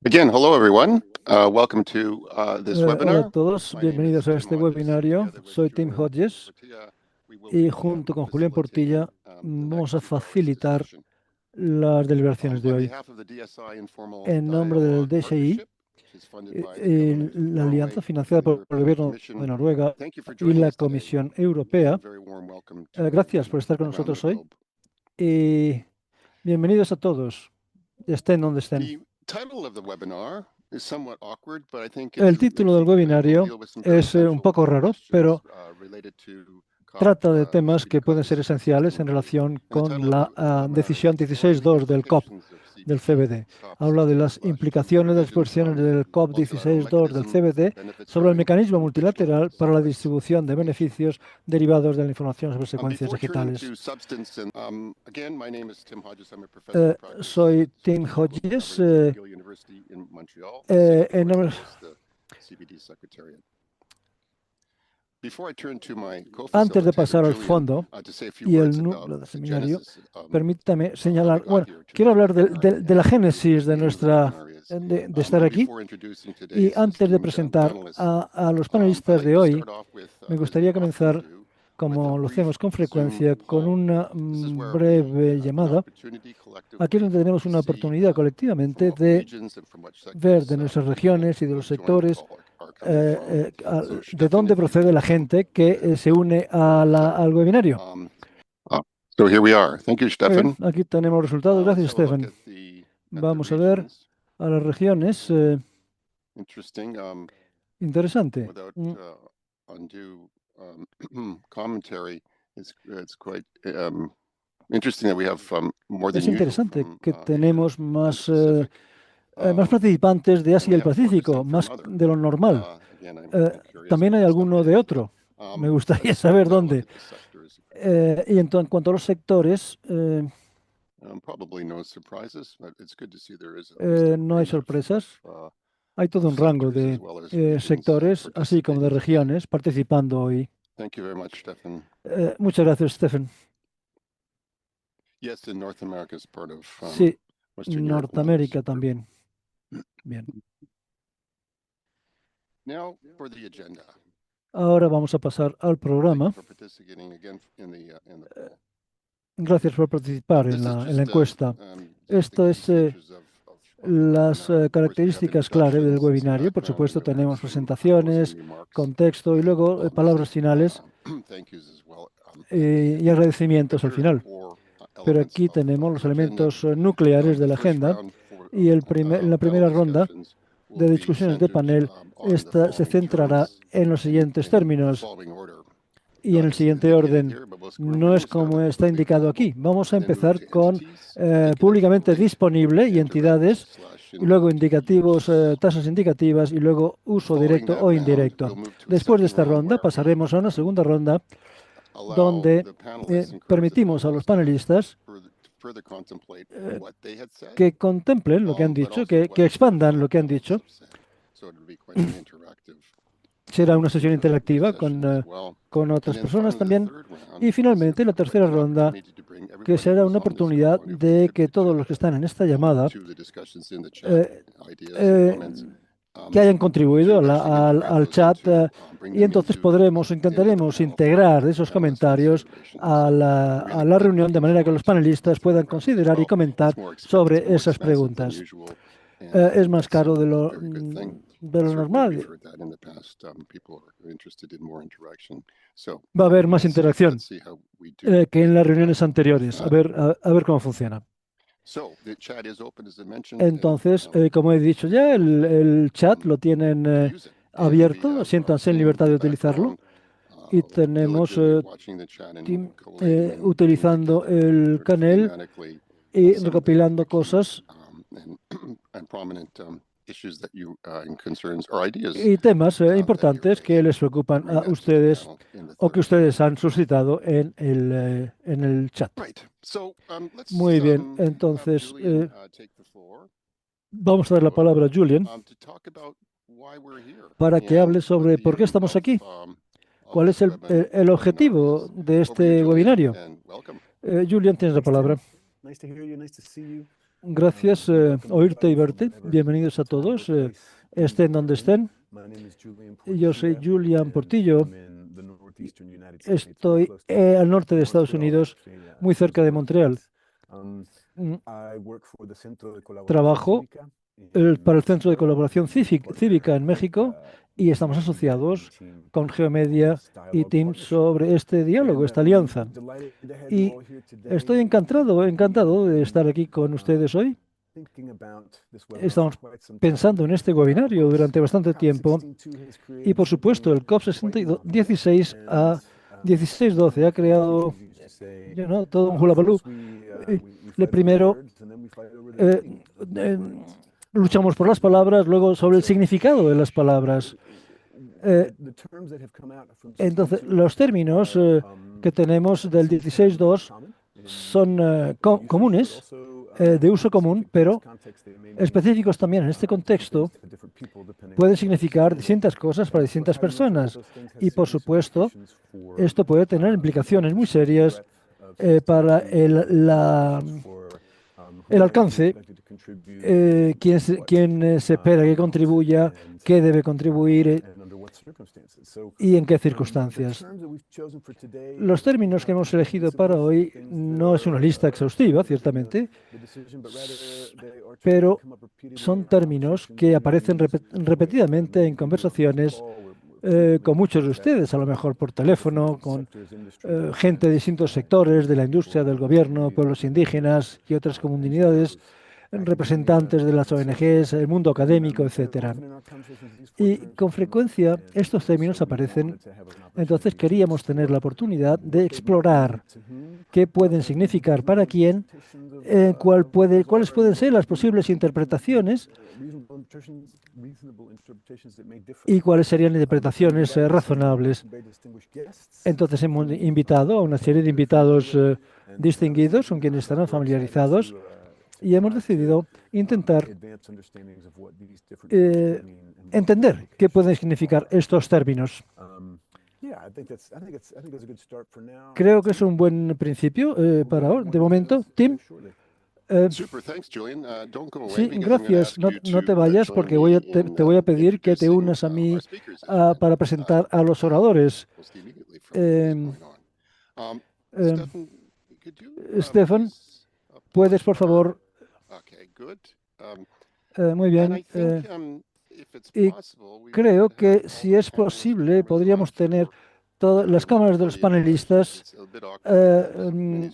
Again, hello everyone. Welcome to this Hola a webinar. todos, My name is bienvenidos a Tim este Hodges. webinario. Together with Soy Tim Julian Hodges Portilla, we will y be junto con Julián facilitating Portilla the vamos a next 2 hours facilitar discussion. las deliberaciones de On hoy. behalf of the DSI Informal En nombre del Dialogue DSI, Partnership, which is funded by the government of la alianza Norway financiada and the por el European Gobierno de Commission, Noruega thank you for y joining la us today. Comisión And Europea, a very warm welcome to gracias por everyone estar con around the nosotros hoy globe. y bienvenidos a todos, estén donde estén. The title of the webinar is somewhat awkward, but I think El título del webinario es un poco raro, pero trata de temas que pueden ser esenciales en relación con la decisión 16.2 del COP, del CBD. Habla de las implicaciones de las posiciones del COP 16.2 del CBD sobre el mecanismo multilateral para la distribución de beneficios derivados de la información sobre secuencias digitales. Soy Tim Hodges, en nombre... Antes de pasar al fondo y el núcleo del seminario, permítame señalar, quiero hablar de la génesis de de estar aquí. Y antes de presentar a los panelistas de hoy, me gustaría comenzar, como lo hacemos con frecuencia, con una breve llamada. Aquí es donde tenemos una oportunidad colectivamente de ver de nuestras regiones y de los sectores de dónde procede la gente que se une al webinario. So here we are. Thank you, Stefan. Bien, aquí tenemos los resultados. Gracias, Stefan. Vamos a ver a las regiones. Interesante. Es interesante que tenemos más participantes de Asia y el Pacífico, más de lo normal. También hay alguno de otro. Me gustaría saber dónde. Y en cuanto a los sectores, no hay sorpresas. Hay todo un rango de sectores, así como de regiones, participando hoy. Muchas gracias, Stephen. Sí, Norteamérica también. Bien. Ahora vamos a pasar al programa. Gracias por participar en la encuesta. Esto es las características clave del webinario. Por supuesto, tenemos presentaciones, contexto y luego palabras finales y agradecimientos al final. Pero aquí tenemos los elementos nucleares de la agenda y en la primera ronda de discusiones de panel, esta se centrará en los siguientes términos y en el siguiente orden. No es como está indicado aquí. Vamos a empezar con públicamente disponible y entidades, y luego indicativos, tasas indicativas y luego uso directo o indirecto. Después de esta ronda pasaremos a una segunda ronda donde permitimos a los panelistas que contemplen lo que han dicho, que expandan lo que han dicho. Será una sesión interactiva con otras personas también. Y finalmente, la tercera ronda, que será una oportunidad de que todos los que están en esta llamada que hayan contribuido al chat y entonces intentaremos integrar esos comentarios a la reunión de manera que los panelistas puedan considerar y comentar sobre esas preguntas. Es más caro de lo normal. Va a haber más interacción que en las reuniones anteriores. A ver cómo funciona. Entonces, como he dicho ya, el chat lo tienen abierto, siéntanse en libertad de utilizarlo. Y tenemos utilizando el canal y recopilando cosas y temas importantes que les preocupan a ustedes o que ustedes han suscitado en el chat. Muy bien, entonces vamos a dar la palabra a Julian para que hable sobre por qué estamos aquí, cuál es el objetivo de este webinario. Julian, tienes la palabra. Gracias, oírte y verte. Bienvenidos a todos, estén donde estén. Yo soy Julian Portillo. Estoy al norte de Estados Unidos, muy cerca de Montreal. Trabajo para el Centro de Colaboración Cívica en México y estamos asociados con Geomedia y Teams sobre este diálogo, esta alianza. Y estoy encantado de estar aquí con ustedes hoy. Estamos pensando en este webinario durante bastante tiempo y, por supuesto, el COP16 a 16-12 ha creado todo un hullabaloo. Primero, luchamos por las palabras, luego sobre el significado de las palabras. Entonces, los términos que tenemos del 16.2 son comunes, de uso común, pero específicos también en este contexto. Pueden significar distintas cosas para distintas personas y, por supuesto, esto puede tener implicaciones muy serias para el alcance, quién se espera que contribuya, qué debe contribuir y en qué circunstancias. Los términos que hemos elegido para hoy no es una lista exhaustiva, ciertamente, pero son términos que aparecen repetidamente en conversaciones con muchos de ustedes, a lo mejor por teléfono, con gente de distintos sectores, de la industria, del gobierno, pueblos indígenas y otras comunidades, representantes de las ONGs, el mundo académico, etcétera. Y con frecuencia estos términos aparecen. Entonces queríamos tener la oportunidad de explorar qué pueden significar para quién, cuáles pueden ser las posibles interpretaciones y cuáles serían interpretaciones razonables. Entonces hemos invitado a una serie de invitados distinguidos con quienes estarán familiarizados y hemos decidido intentar entender qué pueden significar estos términos. Creo que es un buen principio para ahora, de momento. Tim. Sí, gracias. No te vayas porque te voy a pedir que te unas a mí para presentar a los oradores. Stefan, ¿puedes, por favor? Muy bien. Y creo que si es posible, podríamos tener todas las cámaras de los panelistas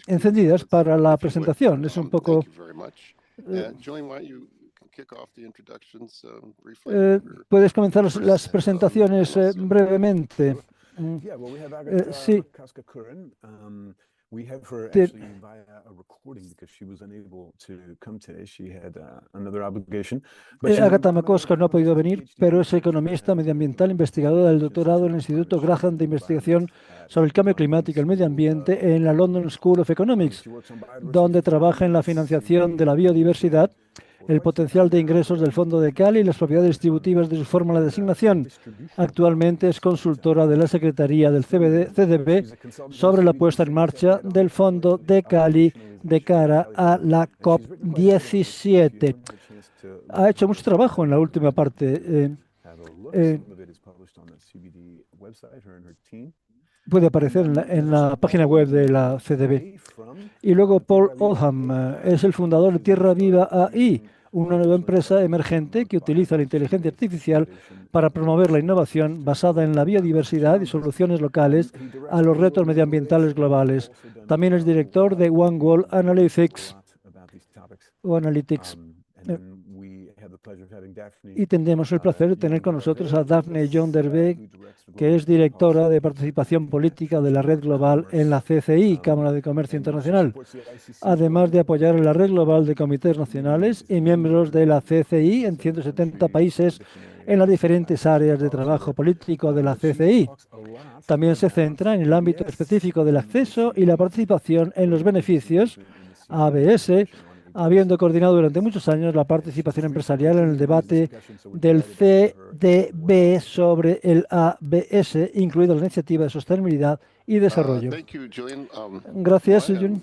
encendidas para la presentación. Es un poco... ¿puedes comenzar las presentaciones brevemente? Sí. Agatha McCosker no ha podido venir, pero es economista medioambiental, investigadora del doctorado en el Instituto Graham de Investigación sobre el Cambio Climático y el Medio Ambiente en la London School of Economics, donde trabaja en la financiación de la biodiversidad, el potencial de ingresos del Fondo de Cali y las propiedades distributivas de su fórmula de asignación. Actualmente es consultora de la Secretaría del CDB sobre la puesta en marcha del Fondo de Cali de cara a la COP17. Ha hecho mucho trabajo en la última parte. Puede aparecer en la página web de la CDB. Y luego Paul Oldham es el fundador de Tierra Viva AI, una nueva empresa emergente que utiliza la inteligencia artificial para promover la innovación basada en la biodiversidad y soluciones locales a los retos medioambientales globales. También es director de One World Analytics. Y tendremos el placer de tener con nosotros a Daphne John Derbeck, que es directora de participación política de la Red Global en la CCI, Cámara de Comercio Internacional, además de apoyar la Red Global de Comités Nacionales y miembros de la CCI en 170 países en las diferentes áreas de trabajo político de la CCI. También se centra en el ámbito específico del acceso y la participación en los beneficios ABS habiendo coordinado durante muchos años la participación empresarial en el debate del CDB sobre el ABS, incluida la iniciativa de sostenibilidad y desarrollo. Gracias, Julian.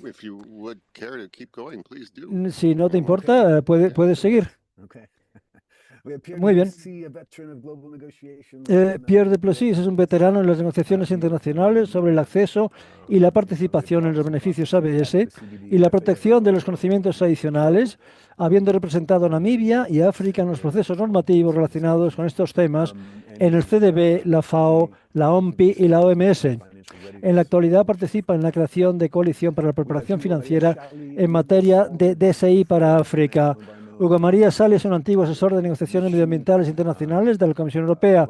Si no te importa, puedes seguir. Muy bien. Pierre de Plessis es un veterano en las negociaciones internacionales sobre el acceso y la participación en los beneficios ABS y la protección de los conocimientos adicionales, habiendo representado a Namibia y África en los procesos normativos relacionados con estos temas en el CDB, la FAO, la OMPI y la OMS. En la actualidad participa en la creación de Coalición para la Preparación Financiera en materia de DSI para África. Hugo María Sali es un antiguo asesor de negociaciones medioambientales internacionales de la Comisión Europea.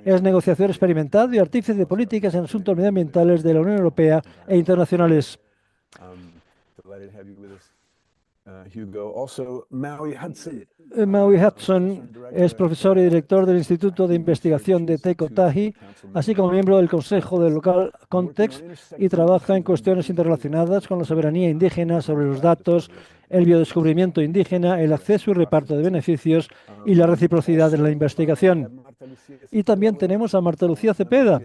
Es negociador experimentado y artífice de políticas en asuntos medioambientales de la Unión Europea e internacionales. Maui Hudson es profesor y director del Instituto de Investigación de Te Kotahi, así como miembro del Consejo de Local Context, y trabaja en cuestiones interrelacionadas con la soberanía indígena sobre los datos, el biodescubrimiento indígena, el acceso y reparto de beneficios y la reciprocidad en la investigación. Y también tenemos a Marta Lucía Cepeda,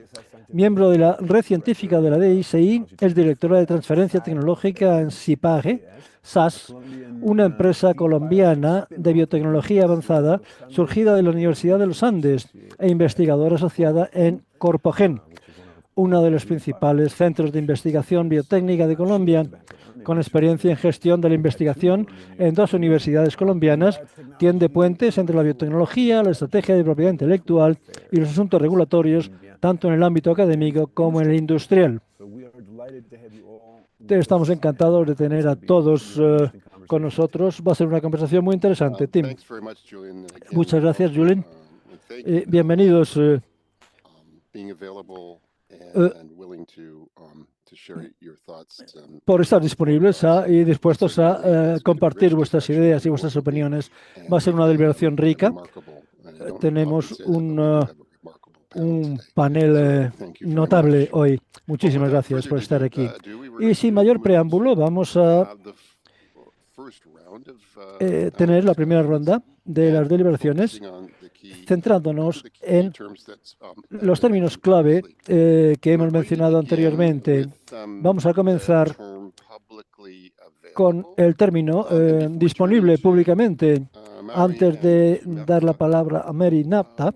miembro de la red científica de la DICI, es directora de transferencia tecnológica en CIPAGE, SAS, una empresa colombiana de biotecnología avanzada surgida de la Universidad de los Andes e investigadora asociada en Corpogen, uno de los principales centros de investigación biotécnica de Colombia, con experiencia en gestión de la investigación en 2 universidades colombianas, tiende puentes entre la biotecnología, la estrategia de propiedad intelectual y los asuntos regulatorios, tanto en el ámbito académico como en el industrial. Estamos encantados de tener a todos con nosotros. Va a ser una conversación muy interesante. Tim. Muchas gracias, Julian. Bienvenidos. Por estar disponibles y dispuestos a compartir vuestras ideas y vuestras opiniones. Va a ser una deliberación rica. Tenemos un panel notable hoy. Muchísimas gracias por estar aquí. Y sin mayor preámbulo, vamos a tener la primera ronda de las deliberaciones, centrándonos en los términos clave que hemos mencionado anteriormente. Vamos a comenzar con el término disponible públicamente. Antes de dar la palabra a Mary Napta,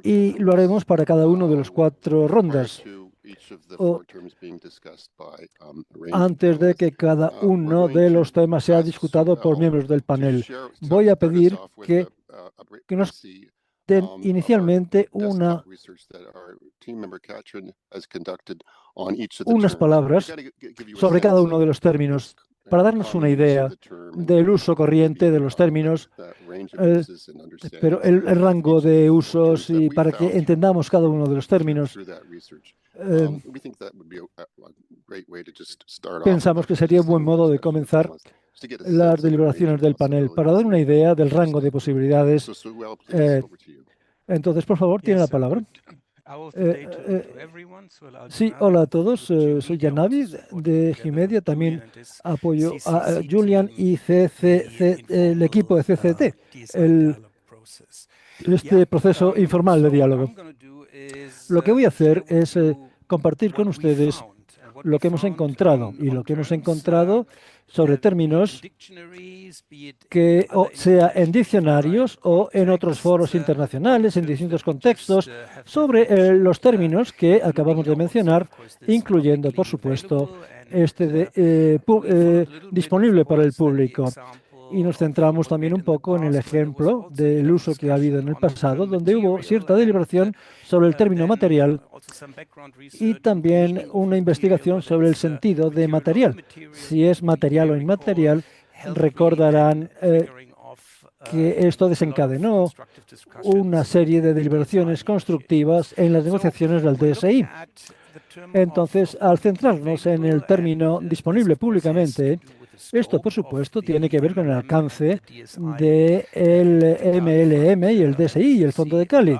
y lo haremos para cada uno de los 4 rondas, antes de que cada uno de los temas sea discutido por miembros del panel. Voy a pedir que nos den inicialmente unas palabras sobre cada uno de los términos, para darnos una idea del uso corriente de los términos, pero el rango de usos, y para que entendamos cada uno de los términos. Pensamos que sería un buen modo de comenzar las deliberaciones del panel, para dar una idea del rango de posibilidades. Entonces, por favor, tiene la palabra. Sí, hola a todos. Soy Yanavi de Gimedia. También apoyo a Julian y el equipo de CCT, este proceso informal de diálogo. Lo que voy a hacer es compartir con ustedes lo que hemos encontrado, y lo que hemos encontrado sobre términos que, sea en diccionarios o en otros foros internacionales, en distintos contextos, sobre los términos que acabamos de mencionar, incluyendo, por supuesto, disponible para el público. Y nos centramos también un poco en el ejemplo del uso que ha habido en el pasado, donde hubo cierta deliberación sobre el término material y también una investigación sobre el sentido de material. Si es material o inmaterial, recordarán que esto desencadenó una serie de deliberaciones constructivas en las negociaciones del DSI. Entonces, al centrarnos en el término disponible públicamente, esto, por supuesto, tiene que ver con el alcance del MLM y el DSI y el Fondo de Cali.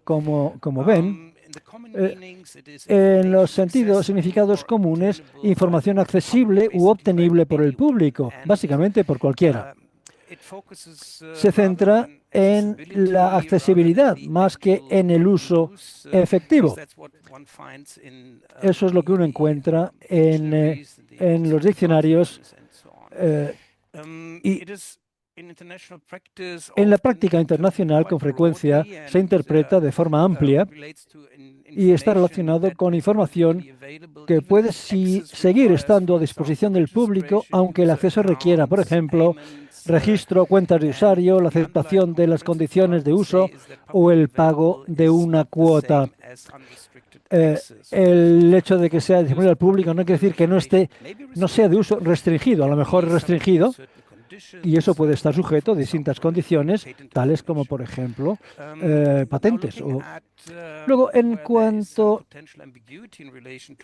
Como ven, En los significados comunes, información accesible u obtenible por el público, básicamente por cualquiera. Se centra en la accesibilidad más que en el uso efectivo. Eso es lo que uno encuentra en los diccionarios y en la práctica internacional con frecuencia se interpreta de forma amplia y está relacionado con información que puede seguir estando a disposición del público, aunque el acceso requiera, por ejemplo, registro, cuentas de usuario, la aceptación de las condiciones de uso o el pago de una cuota. El hecho de que sea disponible al público no quiere decir que no sea de uso restringido. A lo mejor es restringido y eso puede estar sujeto a distintas condiciones, tales como, por ejemplo, patentes. Luego, en cuanto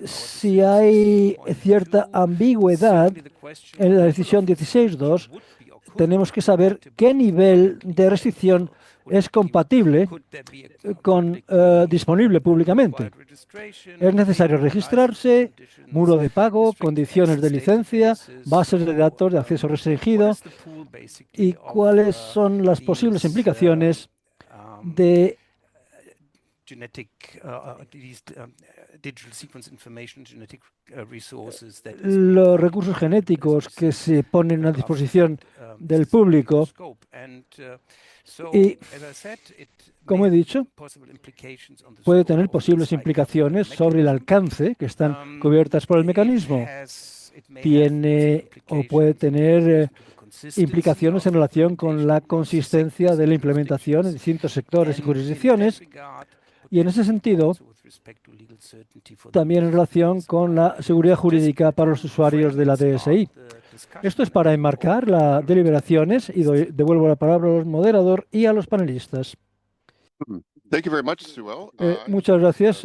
si hay cierta ambigüedad en la decisión 16.2, tenemos que saber qué nivel de restricción es compatible con disponible públicamente. Es necesario registrarse, muro de pago, condiciones de licencia, bases de datos de acceso restringido y cuáles son las posibles implicaciones de los recursos genéticos que se ponen a disposición del público. Y, como he dicho, puede tener posibles implicaciones sobre el alcance que están cubiertas por el mecanismo. Tiene o puede tener implicaciones en relación con la consistencia de la implementación en distintos sectores y jurisdicciones. Y en ese sentido, también en relación con la seguridad jurídica para los usuarios de la DSI. Esto es para enmarcar las deliberaciones y devuelvo la palabra al moderador y a los panelistas. Muchas gracias.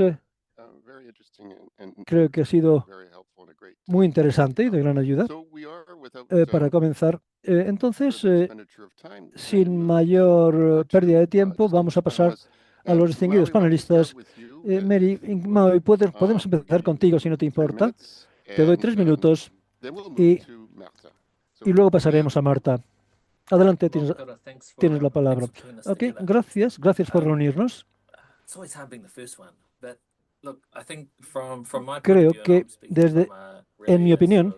Creo que ha sido muy interesante y de gran ayuda. Para comenzar, entonces, sin mayor pérdida de tiempo, vamos a pasar a los distinguidos panelistas. Mary, podemos empezar contigo si no te importa. Te doy 3 minutos y luego pasaremos a Marta. Adelante, tienes la palabra. Ok, gracias por reunirnos. Creo que en mi opinión,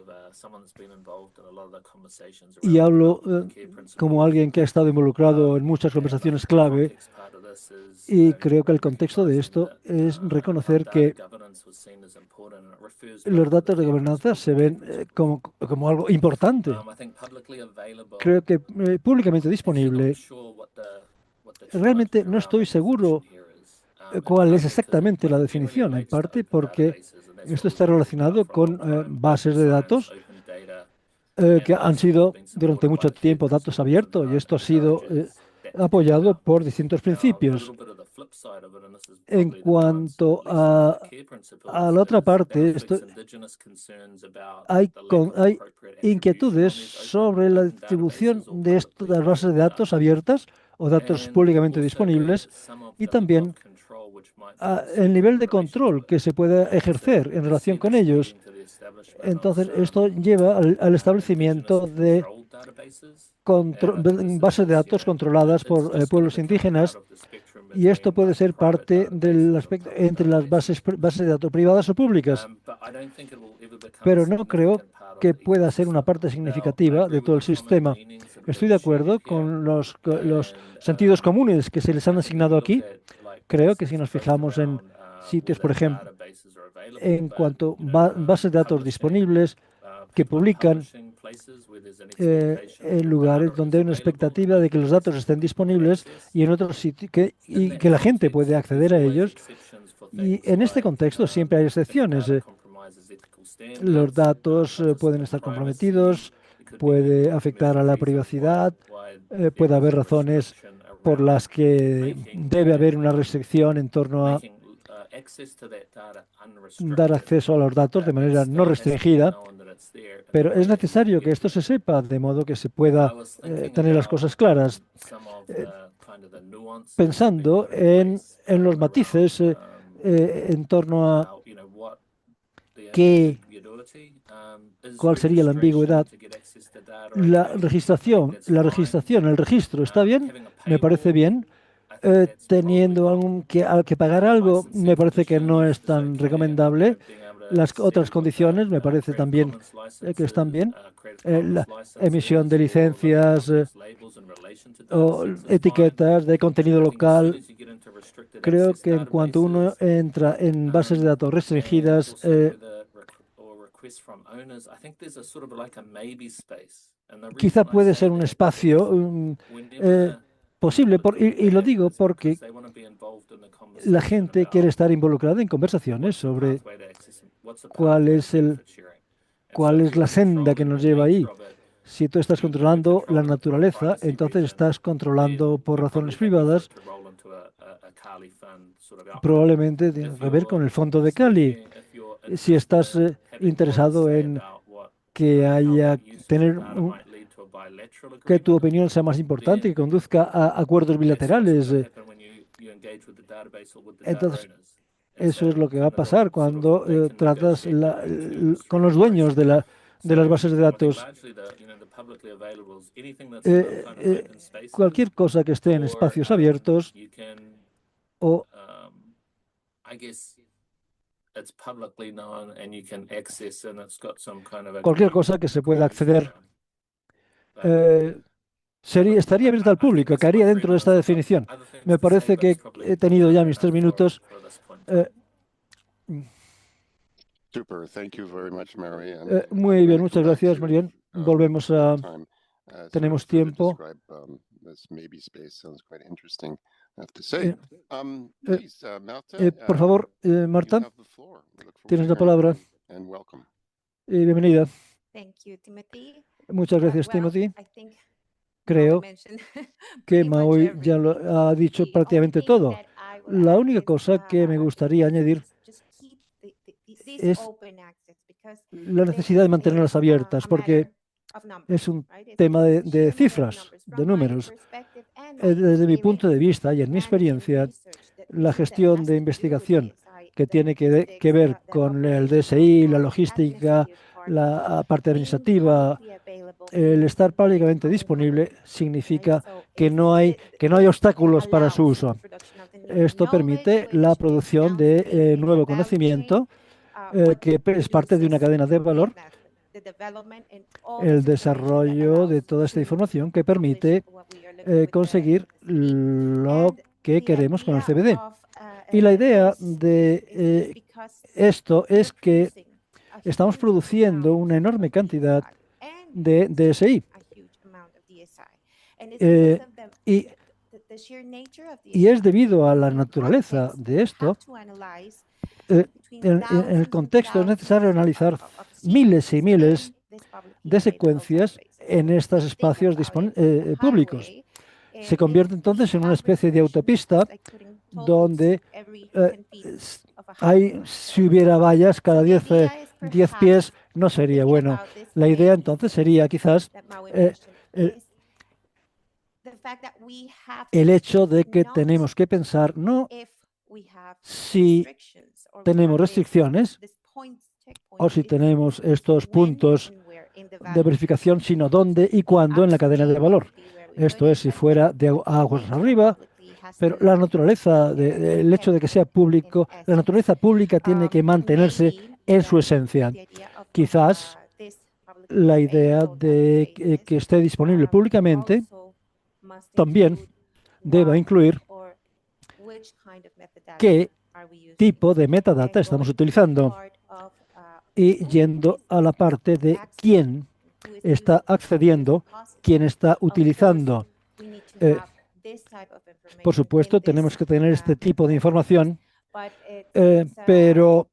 y hablo como alguien que ha estado involucrado en muchas conversaciones clave, y creo que el contexto de esto es reconocer que los datos de gobernanza se ven como algo importante. Creo que públicamente disponible, realmente no estoy seguro cuál es exactamente la definición, en parte porque esto está relacionado con bases de datos que han sido durante mucho tiempo datos abiertos y esto ha sido apoyado por distintos principios. En cuanto a la otra parte, hay inquietudes sobre la distribución de estas bases de datos abiertas o datos públicamente disponibles y también el nivel de control que se pueda ejercer en relación con ellos. Entonces, esto lleva al establecimiento de bases de datos controladas por pueblos indígenas y esto puede ser parte del aspecto entre las bases de datos privadas o públicas. Pero no creo que pueda ser una parte significativa de todo el sistema. Estoy de acuerdo con los sentidos comunes que se les han asignado aquí. Creo que si nos fijamos en sitios, por ejemplo, en cuanto a bases de datos disponibles que publican en lugares donde hay una expectativa de que los datos estén disponibles y en otros sitios y que la gente puede acceder a ellos. Y en este contexto siempre hay excepciones. Los datos pueden estar comprometidos, puede afectar a la privacidad, puede haber razones por las que debe haber una restricción en torno a dar acceso a los datos de manera no restringida, pero es necesario que esto se sepa de modo que se pueda tener las cosas claras. Pensando en los matices en torno a cuál sería la ambigüedad. La registración, el registro, ¿está bien? Me parece bien. Teniendo que pagar algo, me parece que no es tan recomendable. Las otras condiciones me parece también que están bien. La emisión de licencias o etiquetas de contenido local. Creo que en cuanto uno entra en bases de datos restringidas, quizá puede ser un espacio posible, y lo digo porque la gente quiere estar involucrada en conversaciones sobre cuál es la senda que nos lleva ahí. Si tú estás controlando la naturaleza, entonces estás controlando por razones privadas. Probablemente tiene que ver con el fondo de Cali. Si estás interesado en que que tu opinión sea más importante, que conduzca a acuerdos bilaterales, entonces eso es lo que va a pasar cuando tratas con los dueños de las bases de datos. Cualquier cosa que esté en espacios abiertos o cualquier cosa que se pueda acceder estaría abierta al público, caería dentro de esta definición. Me parece que he tenido ya mis 3 minutos. Muy bien, muchas gracias, Marian. Volvemos a... Tenemos tiempo. Por favor, Marta, tienes la palabra. Bienvenida. Muchas gracias, Timothy. Creo que Maui ya lo ha dicho prácticamente todo. La única cosa que me gustaría añadir es la necesidad de mantenerlas abiertas, porque es un tema de cifras, de números. Desde mi punto de vista y en mi experiencia, la gestión de investigación que tiene que ver con el DSI, la logística, la parte administrativa, el estar públicamente disponible significa que no hay obstáculos para su uso. Esto permite la producción de nuevo conocimiento que es parte de una cadena de valor, el desarrollo de toda esta información que permite conseguir lo que queremos con el CBD. Y la idea de esto es que estamos produciendo una enorme cantidad de DSI. Y es debido a la naturaleza de esto. En el contexto es necesario analizar miles y miles de secuencias en estos espacios públicos. Se convierte entonces en una especie de autopista donde si hubiera vallas cada 10 pies no sería bueno. La idea entonces sería quizás el hecho de que tenemos que pensar no si tenemos restricciones o si tenemos estos puntos de verificación, sino dónde y cuándo en la cadena de valor. Esto es, si fuera de aguas arriba, pero la naturaleza, el hecho de que sea público, la naturaleza pública tiene que mantenerse en su esencia. Quizás la idea de que esté disponible públicamente también deba incluir qué tipo de metadata estamos utilizando. Y yendo a la parte de quién está accediendo, quién está utilizando. Por supuesto, tenemos que tener este tipo de información, pero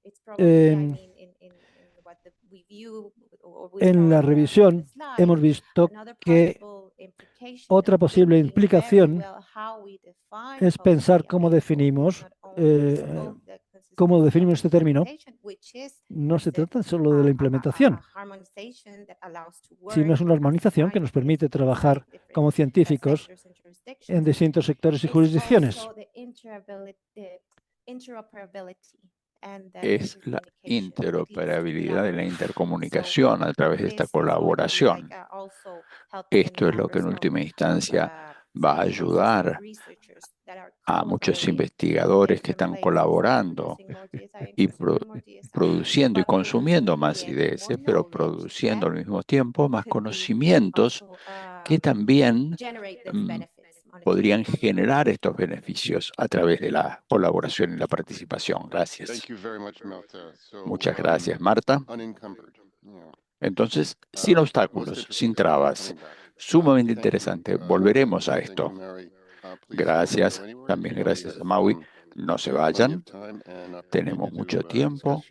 en la revisión hemos visto que otra posible implicación es pensar cómo definimos este término. No se trata solo de la implementación, sino es una armonización que nos permite trabajar como científicos en distintos sectores y jurisdicciones. es la interoperabilidad de la intercomunicación a través de esta colaboración. Esto es lo que en última instancia va a ayudar a muchos investigadores que están colaborando y produciendo y consumiendo más ideas, pero produciendo al mismo tiempo más conocimientos que también podrían generar estos beneficios a través de la colaboración y la participación. Gracias. Muchas gracias, Marta. Entonces, sin obstáculos, sin trabas. Sumamente interesante. Volveremos a esto. Gracias. También gracias a Maui. No se vayan. Tenemos mucho tiempo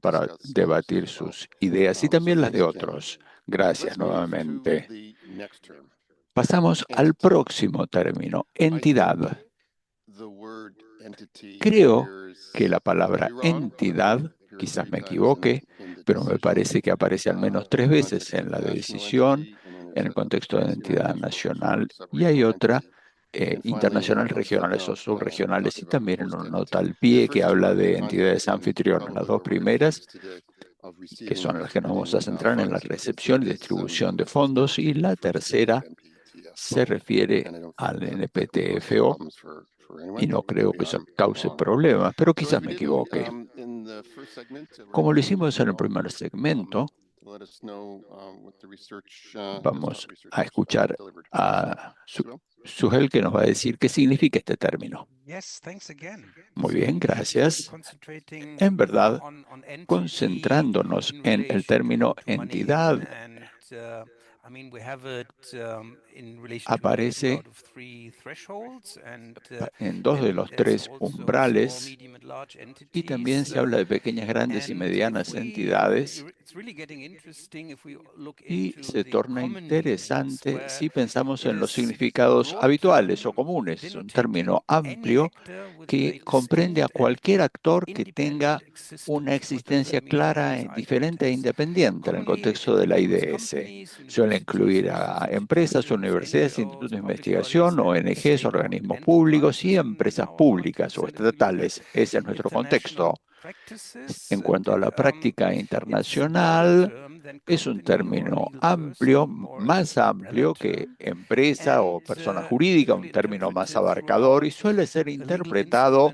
para debatir sus ideas y también las de otros. Gracias nuevamente. Pasamos al próximo término, entidad. Creo que la palabra entidad, quizás me equivoque, pero me parece que aparece al menos 3 veces en la decisión, en el contexto de entidad nacional, y hay otra internacional, regionales o subregionales, y también en una nota al pie que habla de entidades anfitrionas. Las dos primeras, que son las que nos vamos a centrar en la recepción y distribución de fondos, y la tercera se refiere al NPTFO, y no creo que eso cause problemas, pero quizás me equivoque. Como lo hicimos en el primer segmento, vamos a escuchar a Suhel, que nos va a decir qué significa este término. Muy bien, gracias. En verdad, concentrándonos en el término entidad, aparece en 2 de los 3 umbrales y también se habla de pequeñas, grandes y medianas entidades, y se torna interesante si pensamos en los significados habituales o comunes. Es un término amplio que comprende a cualquier actor que tenga una existencia clara, diferente e independiente en el contexto de la IDS. Suele incluir a empresas, universidades, institutos de investigación, ONGs, organismos públicos y empresas públicas o estatales. Ese es nuestro contexto. En cuanto a la práctica internacional, es un término amplio, más amplio que empresa o persona jurídica, un término más abarcador, y suele ser interpretado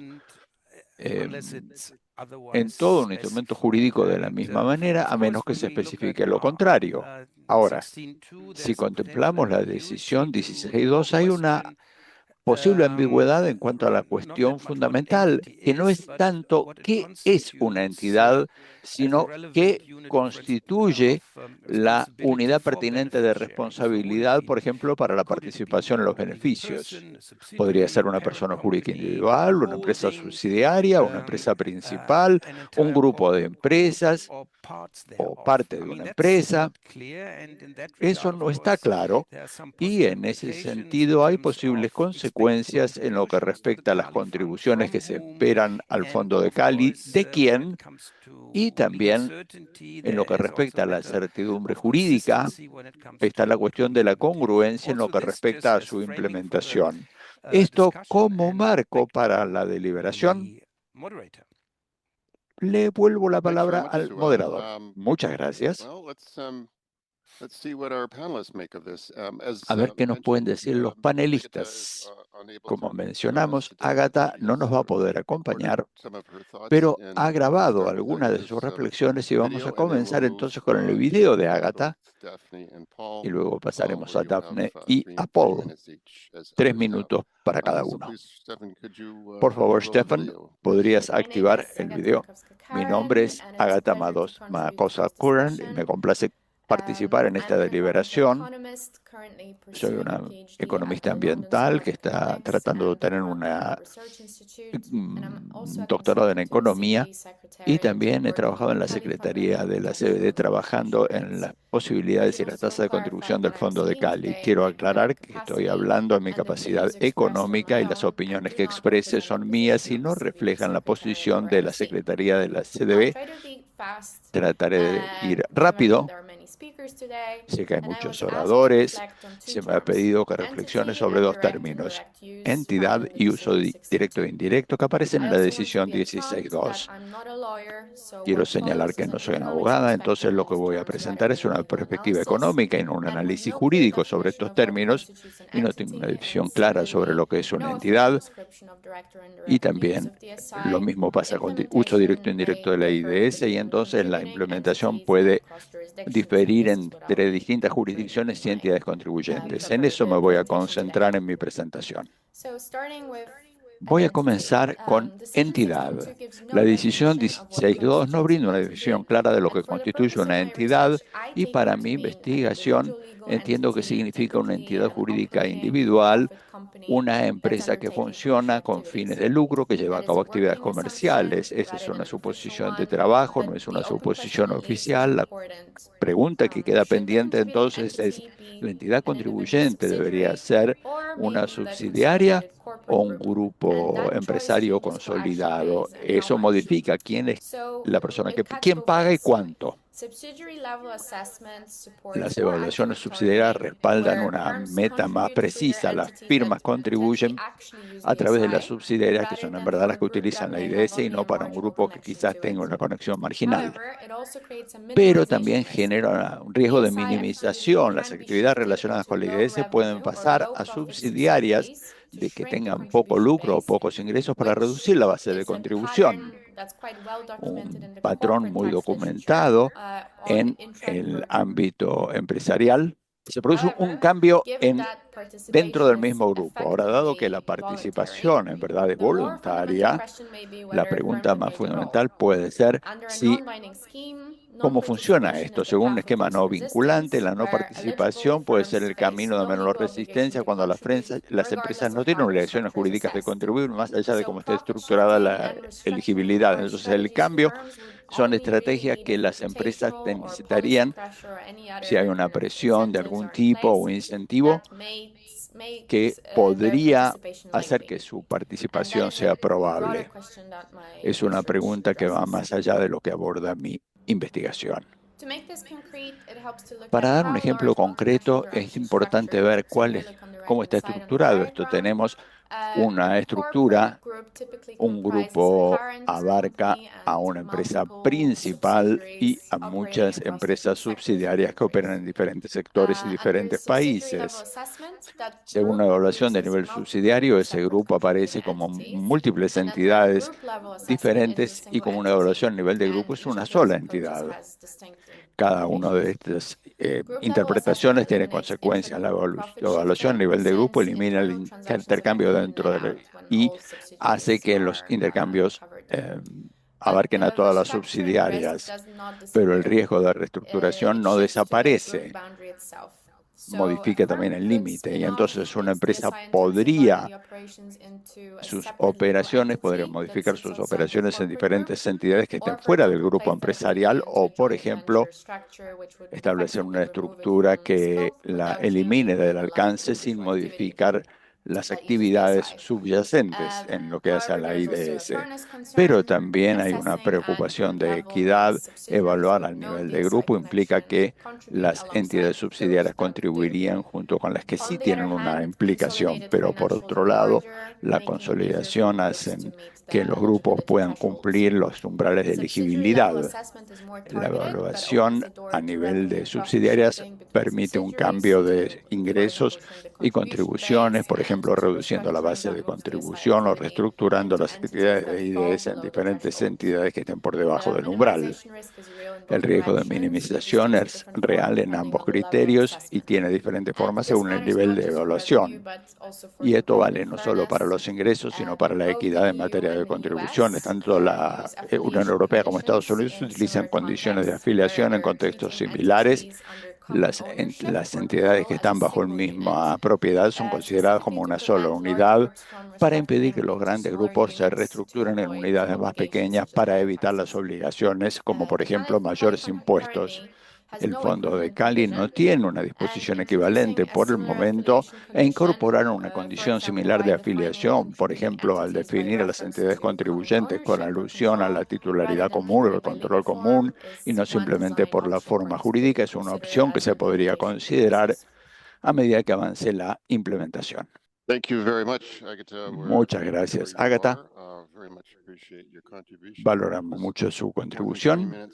en todo un instrumento jurídico de la misma manera, a menos que se especifique lo contrario. Ahora, si contemplamos la decisión 16.2, hay una posible ambigüedad en cuanto a la cuestión fundamental, que no es tanto qué es una entidad, sino qué constituye la unidad pertinente de responsabilidad, por ejemplo, para la participación en los beneficios. Podría ser una persona jurídica individual, una empresa subsidiaria, una empresa principal, un grupo de empresas o parte de una empresa. Eso no está claro, y en ese sentido hay posibles consecuencias en lo que respecta a las contribuciones que se esperan al Fondo de Cali, de quién, y también en lo que respecta a la certidumbre jurídica. Está la cuestión de la congruencia en lo que respecta a su implementación. Esto como marco para la deliberación. Le vuelvo la palabra al moderador. Muchas gracias. A ver qué nos pueden decir los panelistas. Como mencionamos, Ágata no nos va a poder acompañar, pero ha grabado algunas de sus reflexiones y vamos a comenzar entonces con el video de Ágata y luego pasaremos a Daphne y a Paul. 3 minutos para cada uno. Por favor, Stefan, ¿podrías activar el video? Mi nombre es Ágata Makosa-Curran y me complace participar en esta deliberación. Soy una economista ambiental que está tratando de obtener un doctorado en economía, y también he trabajado en la Secretaría de la CBD trabajando en las posibilidades y las tasas de contribución del Fondo de Cali. Quiero aclarar que estoy hablando en mi capacidad económica y las opiniones que exprese son mías y no reflejan la posición de la Secretaría de la CDB. Trataré de ir rápido Sé que hay muchos oradores. Se me ha pedido que reflexione sobre dos términos: entidad y uso directo e indirecto, que aparecen en la decisión 16.2. Quiero señalar que no soy una abogada, entonces lo que voy a presentar es una perspectiva económica y no un análisis jurídico sobre estos términos, y no tengo una definición clara sobre lo que es una entidad. Y también lo mismo pasa con uso directo e indirecto de la IDS, y entonces la implementación puede diferir entre distintas jurisdicciones y entidades contribuyentes. En eso me voy a concentrar en mi presentación. Voy a comenzar con entidad. La decisión 16.2 no brinda una definición clara de lo que constituye una entidad, y para mi investigación entiendo que significa una entidad jurídica individual, una empresa que funciona con fines de lucro, que lleva a cabo actividades comerciales. Esa es una suposición de trabajo, no es una suposición oficial. La pregunta que queda pendiente entonces es: ¿la entidad contribuyente debería ser una subsidiaria o un grupo empresario consolidado? Eso modifica quién es la persona quién paga y cuánto. Las evaluaciones subsidiarias respaldan una meta más precisa. Las firmas contribuyen a través de las subsidiarias, que son en verdad las que utilizan la IDS, y no para un grupo que quizás tenga una conexión marginal. Pero también genera un riesgo de minimización. Las actividades relacionadas con la IDS pueden pasar a subsidiarias de que tengan poco lucro o pocos ingresos para reducir la base de contribución. Un patrón muy documentado en el ámbito empresarial. Se produce un cambio dentro del mismo grupo. Ahora, dado que la participación en verdad es voluntaria, la pregunta más fundamental puede ser ¿cómo funciona esto? Según un esquema no vinculante, la no participación puede ser el camino de menor resistencia cuando las empresas no tienen obligaciones jurídicas de contribuir, más allá de cómo esté estructurada la elegibilidad. Entonces, el cambio son estrategias que las empresas necesitarían si hay una presión de algún tipo o incentivo que podría hacer que su participación sea probable. Es una pregunta que va más allá de lo que aborda mi investigación. Para dar un ejemplo concreto, es importante ver cómo está estructurado esto. Tenemos una estructura, un grupo abarca a una empresa principal y a muchas empresas subsidiarias que operan en diferentes sectores y diferentes países. Según una evaluación de nivel subsidiario, ese grupo aparece como múltiples entidades diferentes, y como una evaluación a nivel de grupo es una sola entidad. Cada una de estas interpretaciones tiene consecuencias. La evaluación a nivel de grupo elimina el intercambio dentro y hace que los intercambios abarquen a todas las subsidiarias, pero el riesgo de reestructuración no desaparece. Modifica también el límite, y entonces una empresa podría modificar sus operaciones en diferentes entidades que estén fuera del grupo empresarial, o, por ejemplo, establecer una estructura que la elimine del alcance sin modificar las actividades subyacentes en lo que hace a la IDS. Pero también hay una preocupación de equidad. Evaluar al nivel de grupo implica que las entidades subsidiarias contribuirían junto con las que sí tienen una implicación, pero por otro lado, la consolidación hace que los grupos puedan cumplir los umbrales de elegibilidad. La evaluación a nivel de subsidiarias permite un cambio de ingresos y contribuciones, por ejemplo, reduciendo la base de contribución o reestructurando las actividades de IDS en diferentes entidades que estén por debajo del umbral. El riesgo de minimización es real en ambos criterios y tiene diferentes formas según el nivel de evaluación. Y esto vale no solo para los ingresos, sino para la equidad en materia de contribuciones. Tanto la Unión Europea como Estados Unidos utilizan condiciones de afiliación en contextos similares. Las entidades que están bajo la misma propiedad son consideradas como una sola unidad, para impedir que los grandes grupos se reestructuren en unidades más pequeñas para evitar las obligaciones, como por ejemplo mayores impuestos. El Fondo de Cali no tiene una disposición equivalente por el momento e incorporaron una condición similar de afiliación, por ejemplo, al definir a las entidades contribuyentes con alusión a la titularidad común o el control común, y no simplemente por la forma jurídica, es una opción que se podría considerar a medida que avance la implementación. Muchas gracias, Ágata. Valoramos mucho su contribución.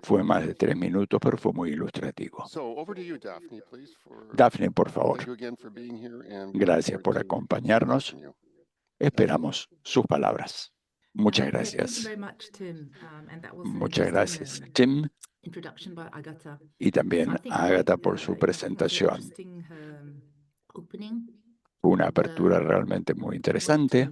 Fue más de 3 minutos, pero fue muy ilustrativo. Daphne, por favor. Gracias por acompañarnos. Esperamos sus palabras. Muchas gracias. Muchas gracias, Tim. Y también a Ágata por su presentación. Una apertura realmente muy interesante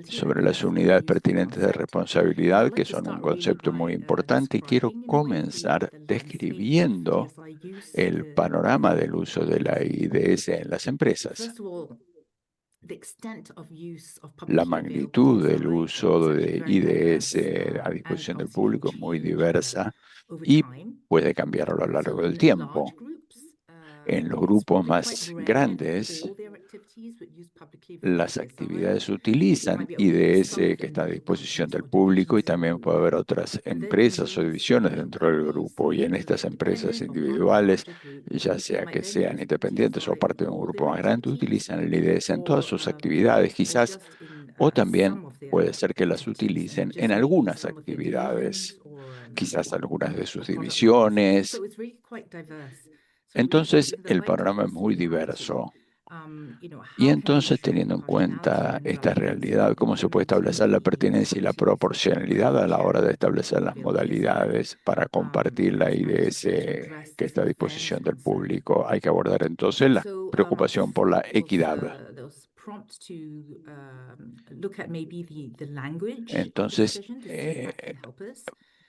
sobre las unidades pertinentes de responsabilidad, que son un concepto muy importante, y quiero comenzar describiendo el panorama del uso de la IDS en las empresas. La magnitud del uso de IDS a disposición del público es muy diversa y puede cambiar a lo largo del tiempo. En los grupos más grandes, las actividades utilizan IDS que está a disposición del público, y también puede haber otras empresas o divisiones dentro del grupo. Y en estas empresas individuales, ya sea que sean independientes o parte de un grupo más grande, utilizan el IDS en todas sus actividades, quizás, o también puede ser que las utilicen en algunas actividades, quizás algunas de sus divisiones. Entonces, el panorama es muy diverso. Y entonces, teniendo en cuenta esta realidad, ¿cómo se puede establecer la pertinencia y la proporcionalidad a la hora de establecer las modalidades para compartir la IDS que está a disposición del público? Hay que abordar entonces la preocupación por la equidad. Entonces,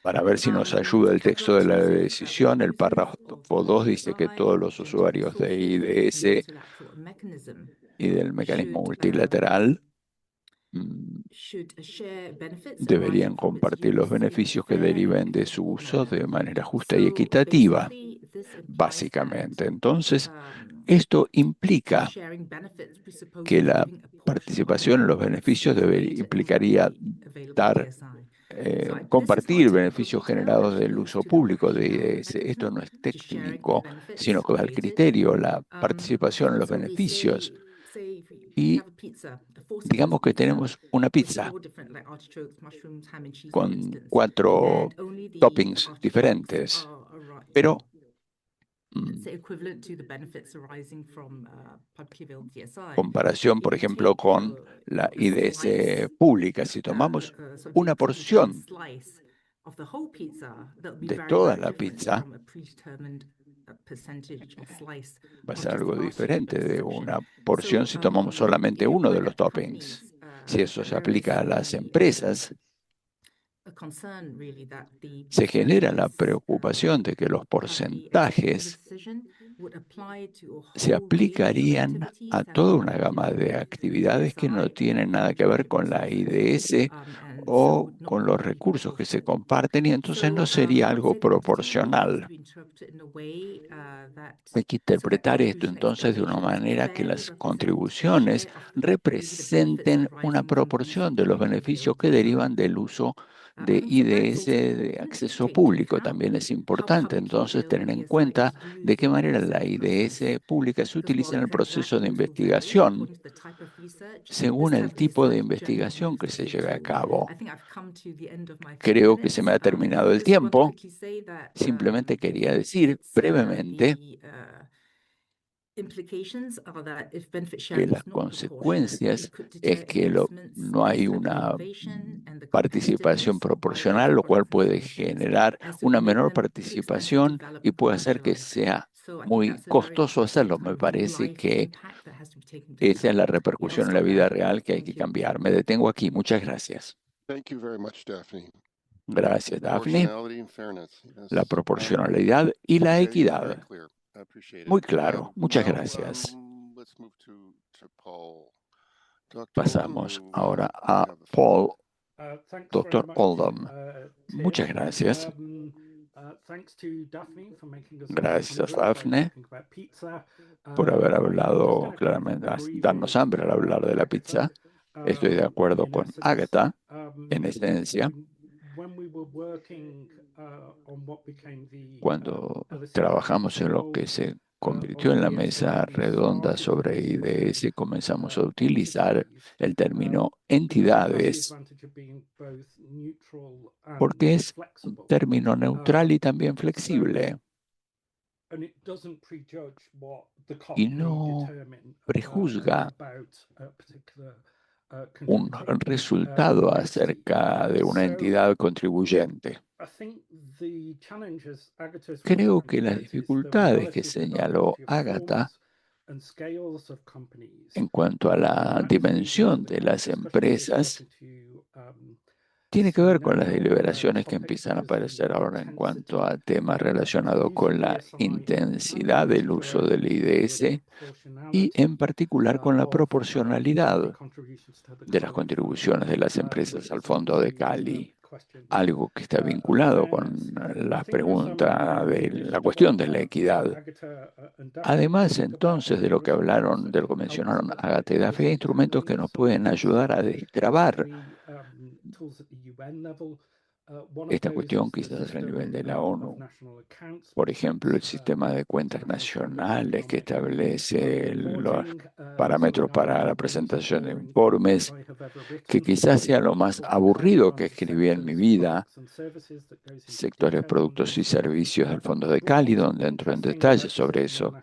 para ver si nos ayuda el texto de la decisión, el párrafo 2 dice que todos los usuarios de IDS y del mecanismo multilateral deberían compartir los beneficios que deriven de su uso de manera justa y equitativa, básicamente. Entonces, esto implica que la participación en los beneficios implicaría compartir beneficios generados del uso público de IDS. Esto no es técnico, sino que da el criterio, la participación en los beneficios. Y digamos que tenemos una pizza con 4 toppings diferentes, pero comparación, por ejemplo, con la IDS pública, si tomamos una porción de toda la pizza, va a ser algo diferente de una porción si tomamos solamente uno de los toppings. Si eso se aplica a las empresas, se genera la preocupación de que los porcentajes se aplicarían a toda una gama de actividades que no tienen nada que ver con la IDS o con los recursos que se comparten, y entonces no sería algo proporcional. Hay que interpretar esto entonces de una manera que las contribuciones representen una proporción de los beneficios que derivan del uso de IDS de acceso público. También es importante entonces tener en cuenta de qué manera la IDS pública se utiliza en el proceso de investigación según el tipo de investigación que se lleve a cabo. Creo que se me ha terminado el tiempo. Simplemente quería decir brevemente que las consecuencias es que no hay una participación proporcional, lo cual puede generar una menor participación y puede hacer que sea muy costoso hacerlo. Me parece que esa es la repercusión en la vida real que hay que cambiar. Me detengo aquí. Muchas gracias. Gracias, Daphne. La proporcionalidad y la equidad. Muy claro. Muchas gracias. Pasamos ahora a Paul Doctor Oldham, muchas gracias. Gracias, Daphne, por haber hablado claramente, darnos hambre al hablar de la pizza. Estoy de acuerdo con Agatha, en esencia. Cuando trabajamos en lo que se convirtió en la mesa redonda sobre IDS, comenzamos a utilizar el término entidades, porque es un término neutral y también flexible, y no prejuzga un resultado acerca de una entidad contribuyente. Creo que las dificultades que señaló Agatha en cuanto a la dimensión de las empresas tiene que ver con las deliberaciones que empiezan a aparecer ahora en cuanto a temas relacionados con la intensidad del uso del IDS y en particular con la proporcionalidad de las contribuciones de las empresas al Fondo de Cali, algo que está vinculado con la pregunta de la cuestión de la equidad. Además, entonces, de lo que hablaron, de lo que mencionaron Agatha y Daphne, hay instrumentos que nos pueden ayudar a destrabar esta cuestión quizás a nivel de la ONU. Por ejemplo, el sistema de cuentas nacionales que establece los parámetros para la presentación de informes, que quizás sea lo más aburrido que escribí en mi vida, sectores, productos y servicios del Fondo de Cali, donde entro en detalle sobre eso.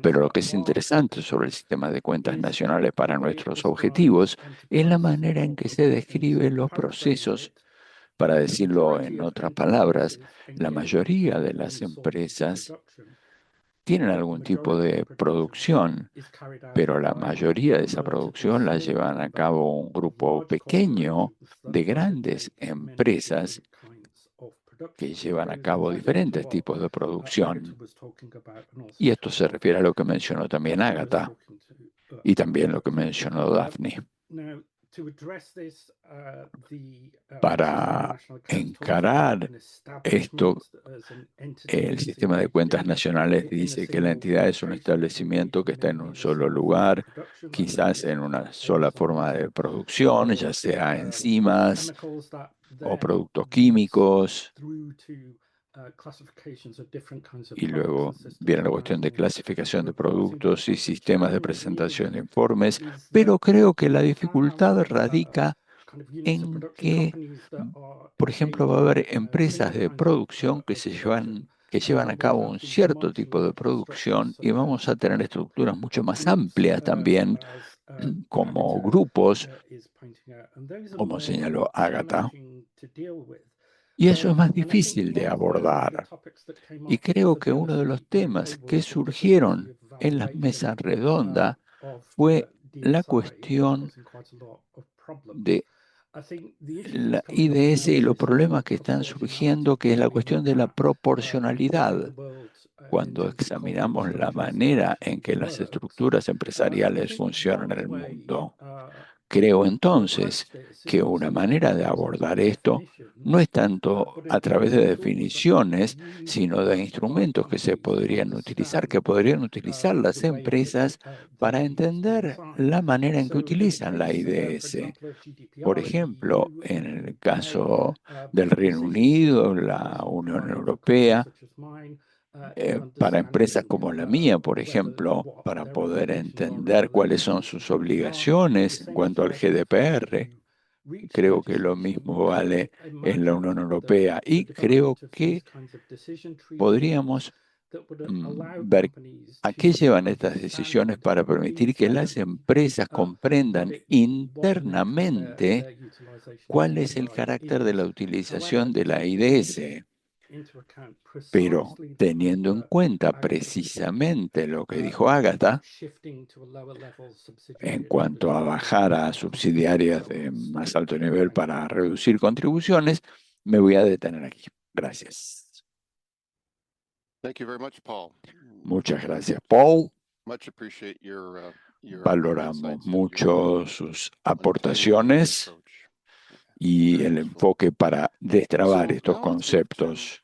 Pero lo que es interesante sobre el sistema de cuentas nacionales para nuestros objetivos es la manera en que se describen los procesos. Para decirlo en otras palabras, la mayoría de las empresas tienen algún tipo de producción, pero la mayoría de esa producción la llevan a cabo un grupo pequeño de grandes empresas que llevan a cabo diferentes tipos de producción. Y esto se refiere a lo que mencionó también Agatha y también lo que mencionó Daphne. Para encarar esto, el sistema de cuentas nacionales dice que la entidad es un establecimiento que está en un solo lugar, quizás en una sola forma de producción, ya sea enzimas o productos químicos. Y luego viene la cuestión de clasificación de productos y sistemas de presentación de informes, pero creo que la dificultad radica en que, por ejemplo, va a haber empresas de producción que llevan a cabo un cierto tipo de producción y vamos a tener estructuras mucho más amplias también, como grupos, como señaló Agatha. Y eso es más difícil de abordar. Y creo que uno de los temas que surgieron en las mesas redondas fue la cuestión de la IDS y los problemas que están surgiendo, que es la cuestión de la proporcionalidad. Cuando examinamos la manera en que las estructuras empresariales funcionan en el mundo, creo entonces que una manera de abordar esto no es tanto a través de definiciones, sino de instrumentos que se podrían utilizar, que podrían utilizar las empresas para entender la manera en que utilizan la IDS. Por ejemplo, en el caso del Reino Unido, la Unión Europea, para empresas como la mía, por ejemplo, para poder entender cuáles son sus obligaciones en cuanto al GDPR. Creo que lo mismo vale en la Unión Europea y creo que podríamos ver a qué llevan estas decisiones para permitir que las empresas comprendan internamente cuál es el carácter de la utilización de la IDS. Pero teniendo en cuenta precisamente lo que dijo Agatha, en cuanto a bajar a subsidiarias de más alto nivel para reducir contribuciones, me voy a detener aquí. Gracias. Muchas gracias, Paul. Valoramos mucho sus aportaciones y el enfoque para destrabar estos conceptos.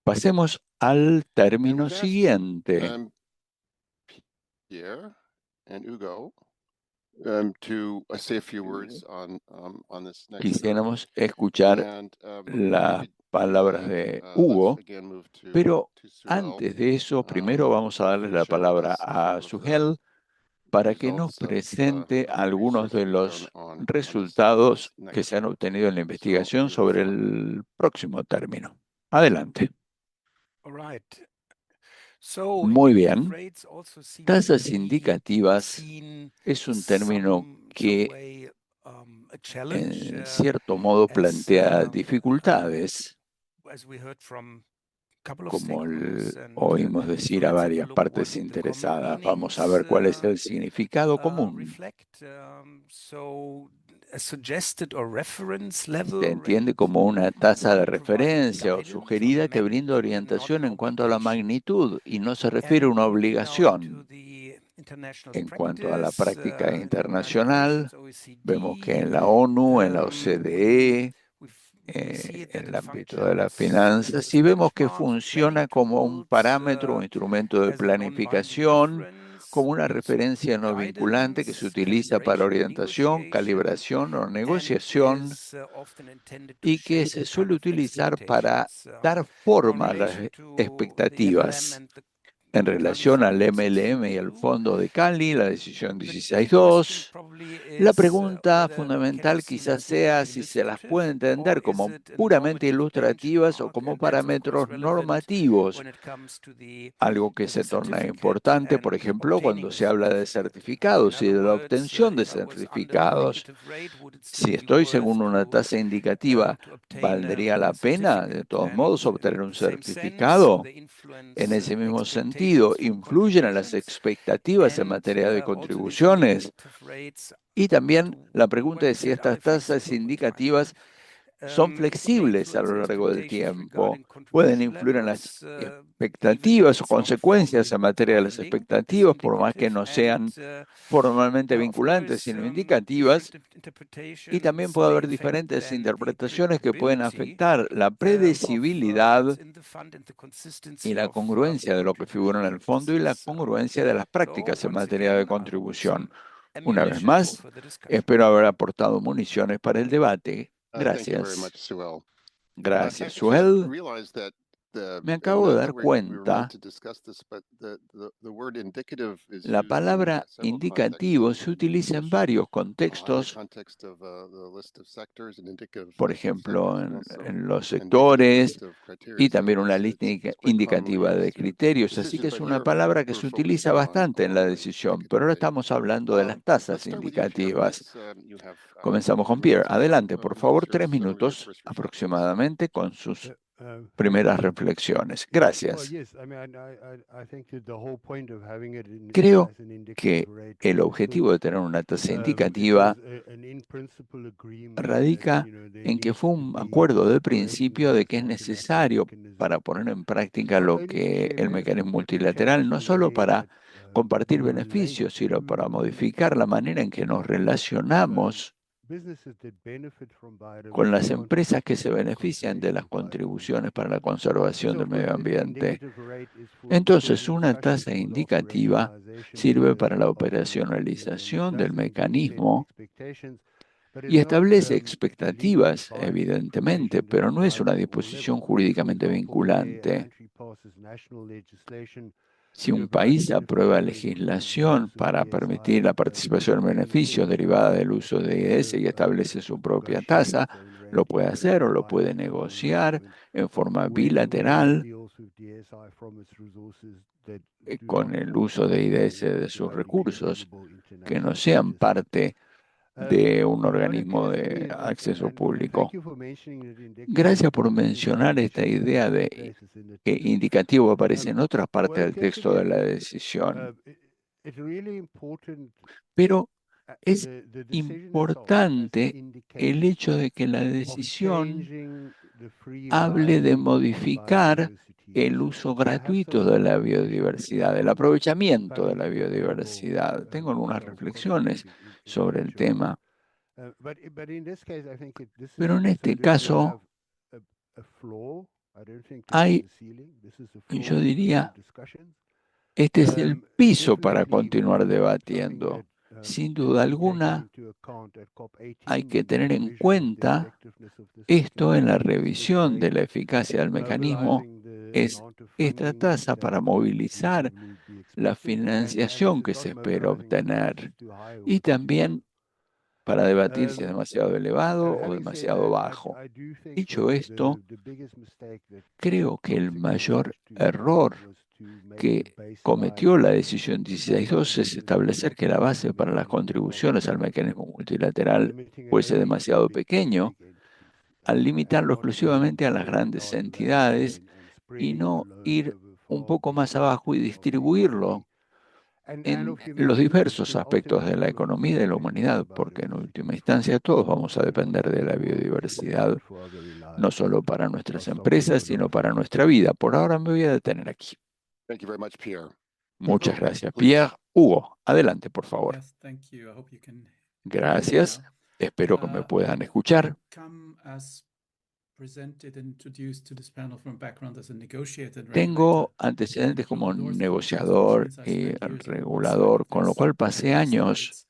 Pasemos al término siguiente. Pierre and Hugo to say a few words on this next Quisiéramos escuchar las palabras de Hugo, pero antes de eso, primero vamos a darle la palabra a Suhel para que nos presente algunos de los resultados que se han obtenido en la investigación sobre el próximo término. Adelante. Muy bien. Tasas indicativas es un término que en cierto modo plantea dificultades, como oímos decir a varias partes interesadas. Vamos a ver cuál es el significado común. Se entiende como una tasa de referencia o sugerida que brinda orientación en cuanto a la magnitud y no se refiere a una obligación. En cuanto a la práctica internacional, vemos que en la ONU, en la OCDE, en el ámbito de las finanzas, y vemos que funciona como un parámetro o instrumento de planificación, como una referencia no vinculante que se utiliza para orientación, calibración o negociación y que se suele utilizar para dar forma a las expectativas. En relación al MLM y al Fondo de Cali, la decisión 16.2, la pregunta fundamental quizás sea si se las puede entender como puramente ilustrativas o como parámetros normativos, algo que se torna importante, por ejemplo, cuando se habla de certificados y de la obtención de certificados. Si estoy según una tasa indicativa, ¿valdría la pena, de todos modos, obtener un certificado? En ese mismo sentido, ¿influyen en las expectativas en materia de contribuciones? Y también la pregunta es si estas tasas indicativas son flexibles a lo largo del tiempo, pueden influir en las expectativas o consecuencias en materia de las expectativas, por más que no sean formalmente vinculantes, sino indicativas, y también puede haber diferentes interpretaciones que pueden afectar la predecibilidad y la congruencia de lo que figura en el fondo y la congruencia de las prácticas en materia de contribución. Una vez más, espero haber aportado municiones para el debate. Gracias. Gracias, Suel. Me acabo de dar cuenta, la palabra indicativo se utiliza en varios contextos, por ejemplo, en los sectores y también una lista indicativa de criterios, así que es una palabra que se utiliza bastante en la decisión, pero ahora estamos hablando de las tasas indicativas. Comenzamos con Pierre. Adelante, por favor, 3 minutos aproximadamente con sus primeras reflexiones. Gracias. Creo que el objetivo de tener una tasa indicativa radica en que fue un acuerdo de principio de que es necesario para poner en práctica lo que el mecanismo multilateral, no solo para compartir beneficios, sino para modificar la manera en que nos relacionamos con las empresas que se benefician de las contribuciones para la conservación del medio ambiente. Entonces, una tasa indicativa sirve para la operacionalización del mecanismo y establece expectativas, evidentemente, pero no es una disposición jurídicamente vinculante. Si un país aprueba legislación para permitir la participación en beneficios derivada del uso de IDS y establece su propia tasa, lo puede hacer o lo puede negociar en forma bilateral con el uso de IDS de sus recursos, que no sean parte de un organismo de acceso público. Gracias por mencionar esta idea de que indicativo aparece en otras partes del texto de la decisión. Pero es importante el hecho de que la decisión hable de modificar el uso gratuito de la biodiversidad, el aprovechamiento de la biodiversidad. Tengo algunas reflexiones sobre el tema. Pero en este caso hay, yo diría, este es el piso para continuar debatiendo. Sin duda alguna, hay que tener en cuenta esto en la revisión de la eficacia del mecanismo, es esta tasa para movilizar la financiación que se espera obtener y también para debatir si es demasiado elevado o demasiado bajo. Dicho esto, creo que el mayor error que cometió la decisión 16.2 es establecer que la base para las contribuciones al mecanismo multilateral fuese demasiado pequeño, al limitarlo exclusivamente a las grandes entidades y no ir un poco más abajo y distribuirlo en los diversos aspectos de la economía y de la humanidad, porque en última instancia todos vamos a depender de la biodiversidad, no solo para nuestras empresas, sino para nuestra vida. Por ahora me voy a detener aquí. Thank you very much, Pierre. Muchas Hugo, gracias, please. Pierre. Hugo, adelante, por favor. Yes, thank you. I hope you can hear me Gracias. now. Espero que me puedan escuchar. Come as presented and introduced to this panel from background as a negotiator and Tengo regulator. antecedentes como Closed doors negociador negotiations, I y spent years on both regulador, sides con lo of cual this, pasé both años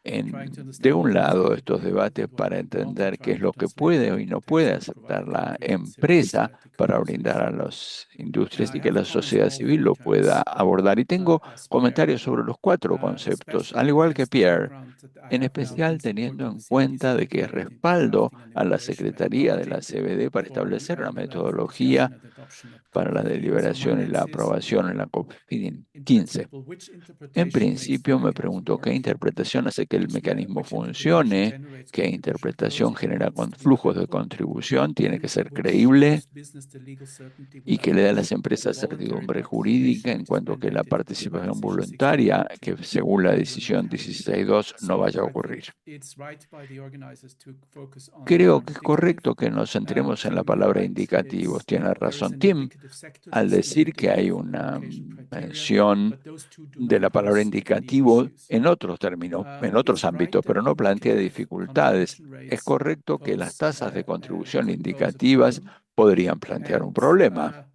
sides, trying to de understand un what things lado can de be estos agreed debates with, what para they don't, entender and qué es trying to lo que translate puede that y into no text puede that aceptar provide la concrete civil empresa society para brindar a conversation. las industrias I y que have la comments sociedad on all civil four lo pueda terms, abordar. Y tengo as Pierre, comentarios sobre los cuatro conceptos, al igual que especially against the Pierre, background that I en have now especial in support teniendo of en the cuenta de CBDC que debate in respaldo drafting an a la evaluation Secretaría de la methodology CBD para for establecer una level of metodología discussion and adoption at para la COP15. So my deliberación y la next is, aprobación en la in COP15. principle, which En interpretation makes the principio me mechanism preguntó qué work? interpretación hace que el mecanismo Which interpretation funcione, generates qué contribution flows interpretación if it genera needs to be flujos de credible, contribución, tiene que and ser which creíble gives business the legal certainty y que without le da a las much empresas voluntary certidumbre jurídica participation en that is cuanto que la mandated by participación decision voluntaria, que 16.2 según la will decisión not happen. 16.2 no So vaya a I think ocurrir. it's right by the organizers to focus on the Creo term que es indicative. correcto que nos centremos en la So you're palabra right, indicativos. Tiene there is razón an Tim indicative sector al list and decir que hay indicative una allocation criteria, mención but those two do de not la palabra pose any indicativo issues. en otros términos, en otros It's right ámbitos, that pero no plantea indicative dificultades. contribution Es rates correcto que las pose tasas de contribución could pose a indicativas problem. podrían plantear un problema.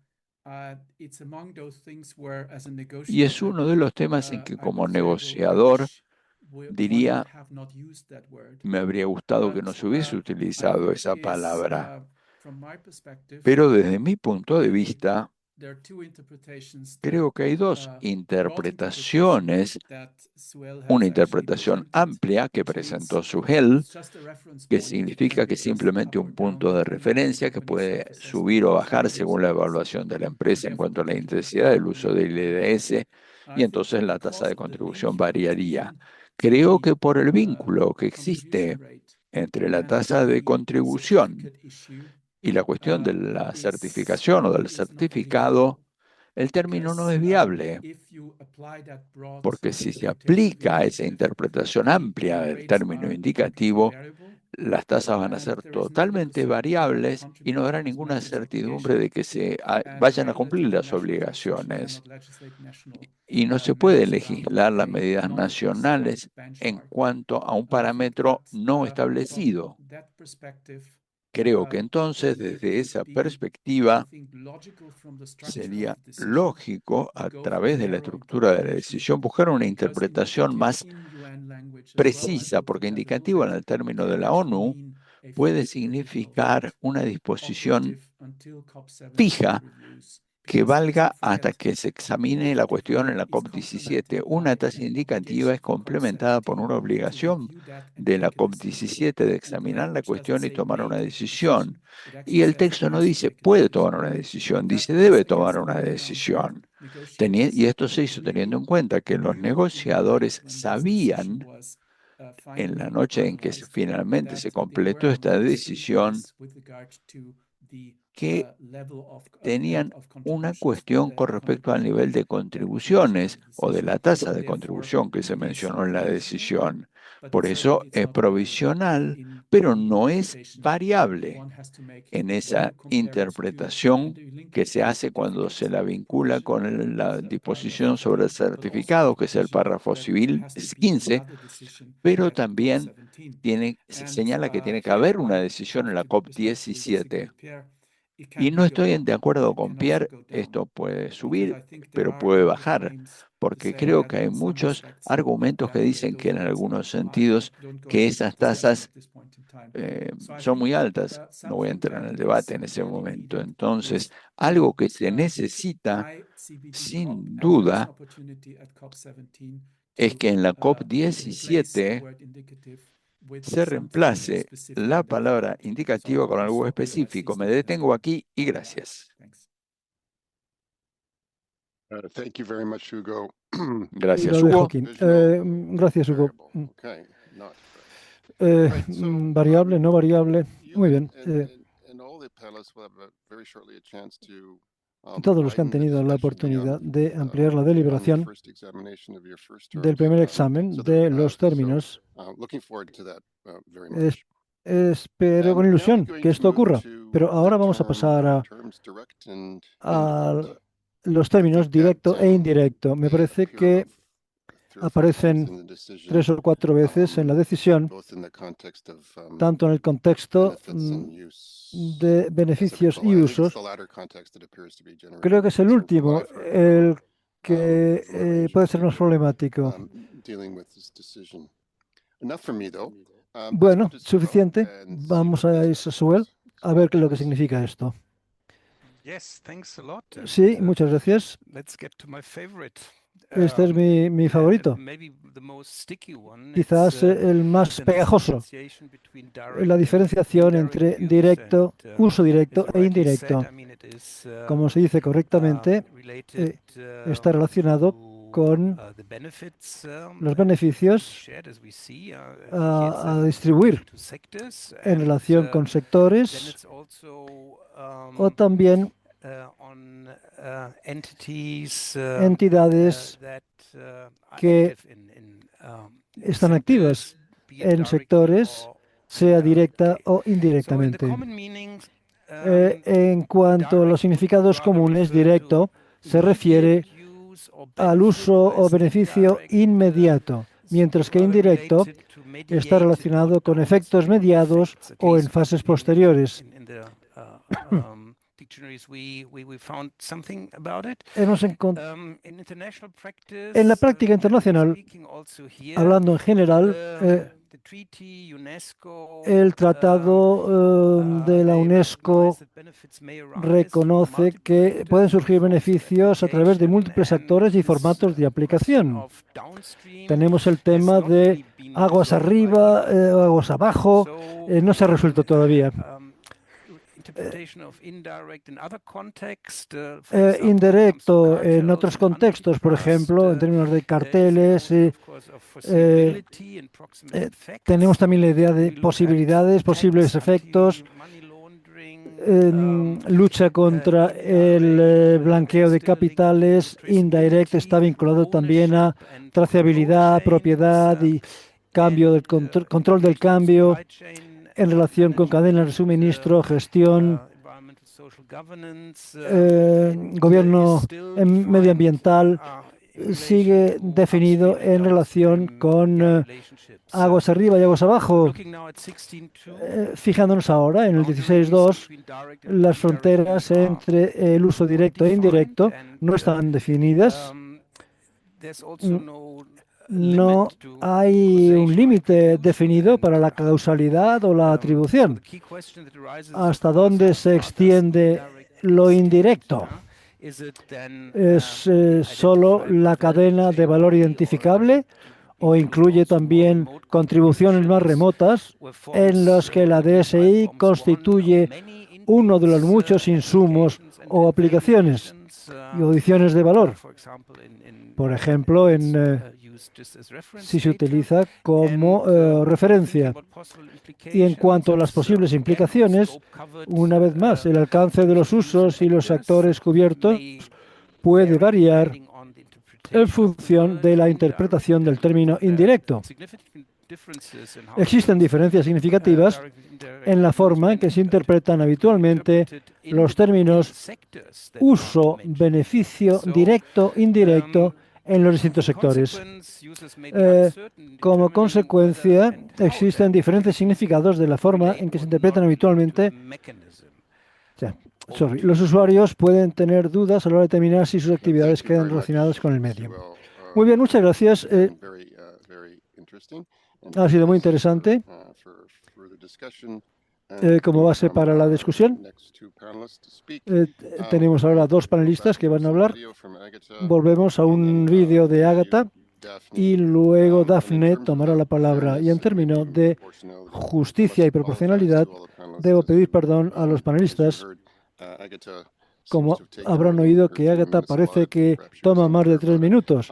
It's among those things where, as a Y es negotiator, uno de los temas en que I como would say, well, I negociador wish one diría, would have not used that word. me habría gustado que no But se hubiese I utilizado think esa is, palabra. from my perspective, Pero desde mi punto de vista, there are two interpretations. creo que hay dos Broad interpretation interpretaciones. that Suhail Una has actually interpretación presented, amplia que which means presentó Suhail, it's just a reference que point, significa can que be adjusted simplemente up or un down punto de depending on the referencia que company's puede self-assessment subir o of bajar ILDS según la levels, evaluación de la and empresa en therefore cuanto a la could include intensidad del local uso del IDS, y I think entonces that la tasa because de of the contribución link variaría. between Creo the que por el vínculo que existe contribution rate entre la and tasa de the contribución certificate issue, y la cuestión de la certificación o del is not really certificado, viable. el término no Because es viable, if you apply that broad porque si se interpretation, the aplica esa indicative, interpretación amplia the del rates término are completely indicativo, variable, las tasas van a and ser there is no legal totalmente certainty that the variables y no contributor habrá has met ninguna its certidumbre de obligation, que se and vayan a cumplir regulatory and las national taxation obligaciones. cannot legislate national Y no se puede measures around legislar las a medidas non-specified nacionales en benchmark. cuanto a un And I think that parámetro no from establecido. that perspective, Creo que entonces, it desde would esa be, I perspectiva, think, logical from the structure of sería the decision lógico, to a go for a través de la narrow estructura de la interpretation, decisión, buscar una because interpretación indicative más in UN language as well, I precisa, will porque put that a little indicativo en bit, el término de can la actually ONU mean a puede fixed provisional significar vote una disposición operative until COP17 fija reviews. que Because let's valga not hasta forget, que se an examine la indicative cuestión en rate la is COP17. complemented Una by tasa an indicativa obligation es for complementada por una COP17 to obligación review that and de la take a decision. COP17 de And the examinar la language doesn't cuestión y say tomar may una take a decision. decisión. It Y actually el says it texto no has to dice take a puede decision. tomar una decisión, And that dice goes debe against tomar the una background where decisión. Y negotiators esto se hizo teniendo really en cuenta que los knew in the night negociadores when this decision sabían was en la finally noche en que finalized finalmente that se there were completó a esta number of decisión squeegees with regard to the que level tenían of una contributions that cuestión the con respecto al contribution nivel rate de that applies to contribuciones the o de decision, la tasa and de therefore contribución que se it is mencionó en la provisional, decisión. but Por eso certainly it's es not variable. provisional, In pero the no es interpretation variable one has to make en when you esa compare it to interpretación the que linkage se to the hace cuando se certificate la vincula provision, con la paragraph disposición sobre el 15, but also the certificado, que es el provision párrafo that there civil has to be 15, another decision pero at también COP17. se señala que tiene que haber una decisión en la COP17. Y no estoy de acuerdo con Pierre, esto puede subir, pero puede bajar, porque creo que hay muchos argumentos que dicen que en algunos sentidos que esas tasas son muy altas. No voy a entrar en el debate en ese momento. Entonces, algo que se necesita, sin duda, es que en la COP17 se reemplace la palabra indicativa con algo específico. Me detengo aquí y gracias. Thank you very much, Hugo. Gracias, Lo dejo Hugo. aquí. Gracias, Hugo. Okay, not Variable, no variable. Muy bien. Todos los que han tenido la oportunidad de ampliar la deliberación del primer examen de los términos, espero con ilusión que esto ocurra. Pero ahora vamos a pasar a los términos directo e indirecto. Me parece que aparecen 3 o 4 veces en la decisión, tanto en el contexto de beneficios y usos. Creo que es el último el que puede ser más problemático. Bueno, suficiente. Vamos a Isasuel a ver qué es lo que significa esto. Sí, muchas gracias. Este es mi favorito. Quizás el más pegajoso. La diferenciación entre directo, uso directo e indirecto. Como se dice correctamente, está relacionado con los beneficios a distribuir en relación con sectores o también entidades que están activas en sectores, sea directa o indirectamente. En cuanto a los significados comunes, directo se refiere al uso o beneficio inmediato, mientras que indirecto está relacionado con efectos mediados o en fases posteriores. En la práctica internacional, hablando en general, el Tratado de la UNESCO reconoce que pueden surgir beneficios a través de múltiples actores y formatos de aplicación. Tenemos el tema de aguas arriba, aguas abajo, no se ha resuelto todavía. Indirecto en otros contextos, por ejemplo, en términos de carteles. Tenemos también la idea de posibilidades, posibles efectos, lucha contra el blanqueo de capitales. Indirect está vinculado también a trazabilidad, propiedad y cambio del control del cambio en relación con cadenas de suministro, gestión, gobierno medioambiental. Sigue definido en relación con aguas arriba y aguas abajo. Fijándonos ahora en el 16.2, las fronteras entre el uso directo e indirecto no están definidas. No hay un límite definido para la causalidad o la atribución. ¿Hasta dónde se extiende lo indirecto? ¿Es solo la cadena de valor identificable o incluye también contribuciones más remotas en las que la DSI constituye uno de los muchos insumos o aplicaciones y adiciones de valor? Por ejemplo, si se utiliza como referencia. Y en cuanto a las posibles implicaciones, una vez más, el alcance de los usos y los actores cubiertos puede variar en función de la interpretación del término indirecto. Existen diferencias significativas en la forma en que se interpretan habitualmente los términos uso, beneficio, directo, indirecto en los distintos sectores. Como consecuencia, existen diferentes significados de la forma en que se interpretan habitualmente. Los usuarios pueden tener dudas a la hora de determinar si sus actividades quedan relacionadas con el medio. Muy bien, muchas gracias. Ha sido muy interesante como base para la discusión. Tenemos ahora dos panelistas que van a hablar. Volvemos a un vídeo de Ágata y luego Dafne tomará la palabra. Y en términos de justicia y proporcionalidad, debo pedir perdón a los panelistas. Como habrán oído que Ágata parece que toma más de 3 minutos.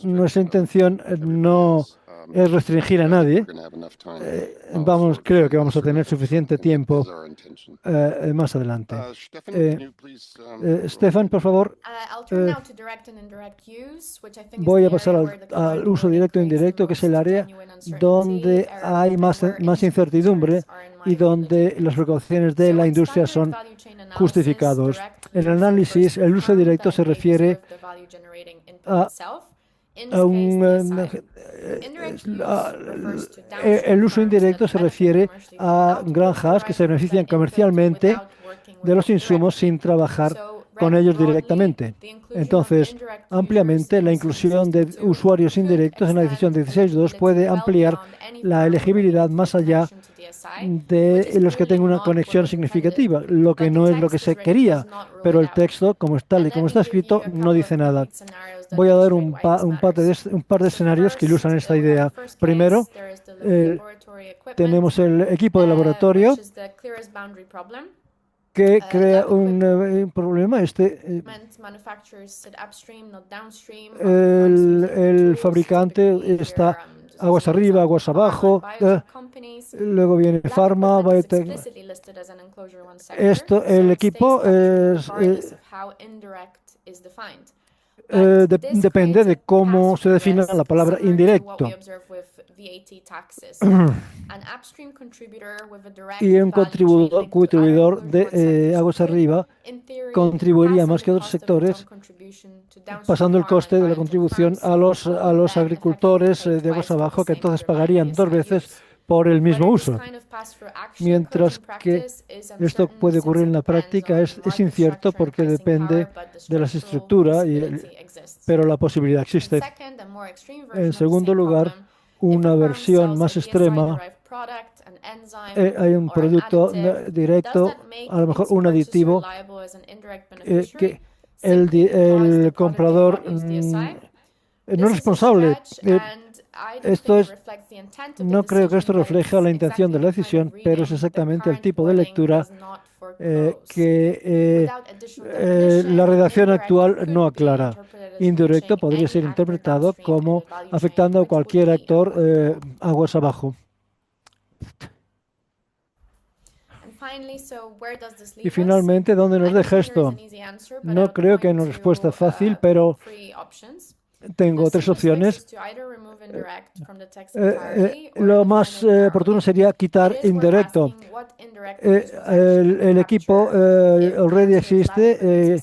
Nuestra intención no es restringir a nadie. Creo que vamos a tener suficiente tiempo más adelante. Stefan, por favor. Voy a pasar al uso directo e indirecto, que es el área donde hay más incertidumbre y donde las precauciones de la industria son justificados. En el análisis, el uso directo se refiere el uso indirecto se refiere a granjas que se benefician comercialmente de los insumos sin trabajar con ellos directamente. Entonces, ampliamente, la inclusión de usuarios indirectos en la decisión 16.2 puede ampliar la elegibilidad más allá de los que tengan una conexión significativa, lo que no es lo que se quería, pero el texto, tal y como está escrito, no dice nada. Voy a dar un par de escenarios que ilustran esta idea. Primero, tenemos el equipo de laboratorio que crea un problema. El fabricante está aguas arriba, aguas abajo. Luego viene Pharma, Biotech. El equipo depende de cómo se define la palabra indirecto. Y un contribuidor de aguas arriba contribuiría más que otros sectores, pasando el coste de la contribución a los agricultores de aguas abajo, que entonces pagarían 2 veces por el mismo uso. Mientras que esto puede ocurrir en la práctica, es incierto porque depende de las estructuras, pero la posibilidad existe. En segundo lugar, una versión más extrema, hay un producto directo, a lo mejor un aditivo, que el comprador no es responsable. No creo que esto refleje la intención de la decisión, pero es exactamente el tipo de lectura que la redacción actual no aclara. Indirecto podría ser interpretado como afectando a cualquier actor aguas abajo. Y finalmente, ¿dónde nos deja esto? No creo que haya una respuesta fácil, pero tengo 3 opciones. Lo más oportuno sería quitar indirecto. El equipo already existe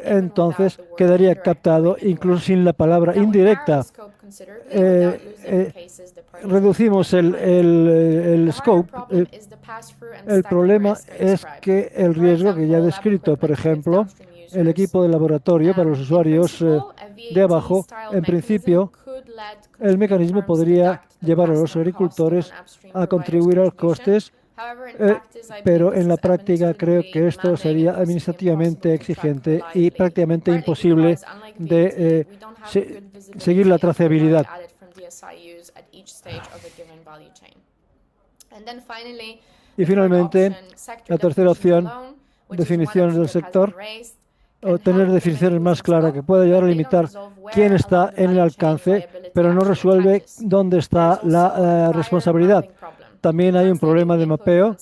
entonces quedaría captado incluso sin la palabra indirecta. Reducimos el scope. El problema es que el riesgo que ya he descrito, por ejemplo, el equipo de laboratorio para los usuarios de abajo, en principio, el mecanismo podría llevar a los agricultores a contribuir a los costes, pero en la práctica creo que esto sería administrativamente exigente y prácticamente imposible de seguir la trazabilidad. Y finalmente, la tercera opción, definiciones del sector, o tener definiciones más claras que pueda llegar a limitar quién está en el alcance, pero no resuelve dónde está la responsabilidad. También hay un problema de mapeo,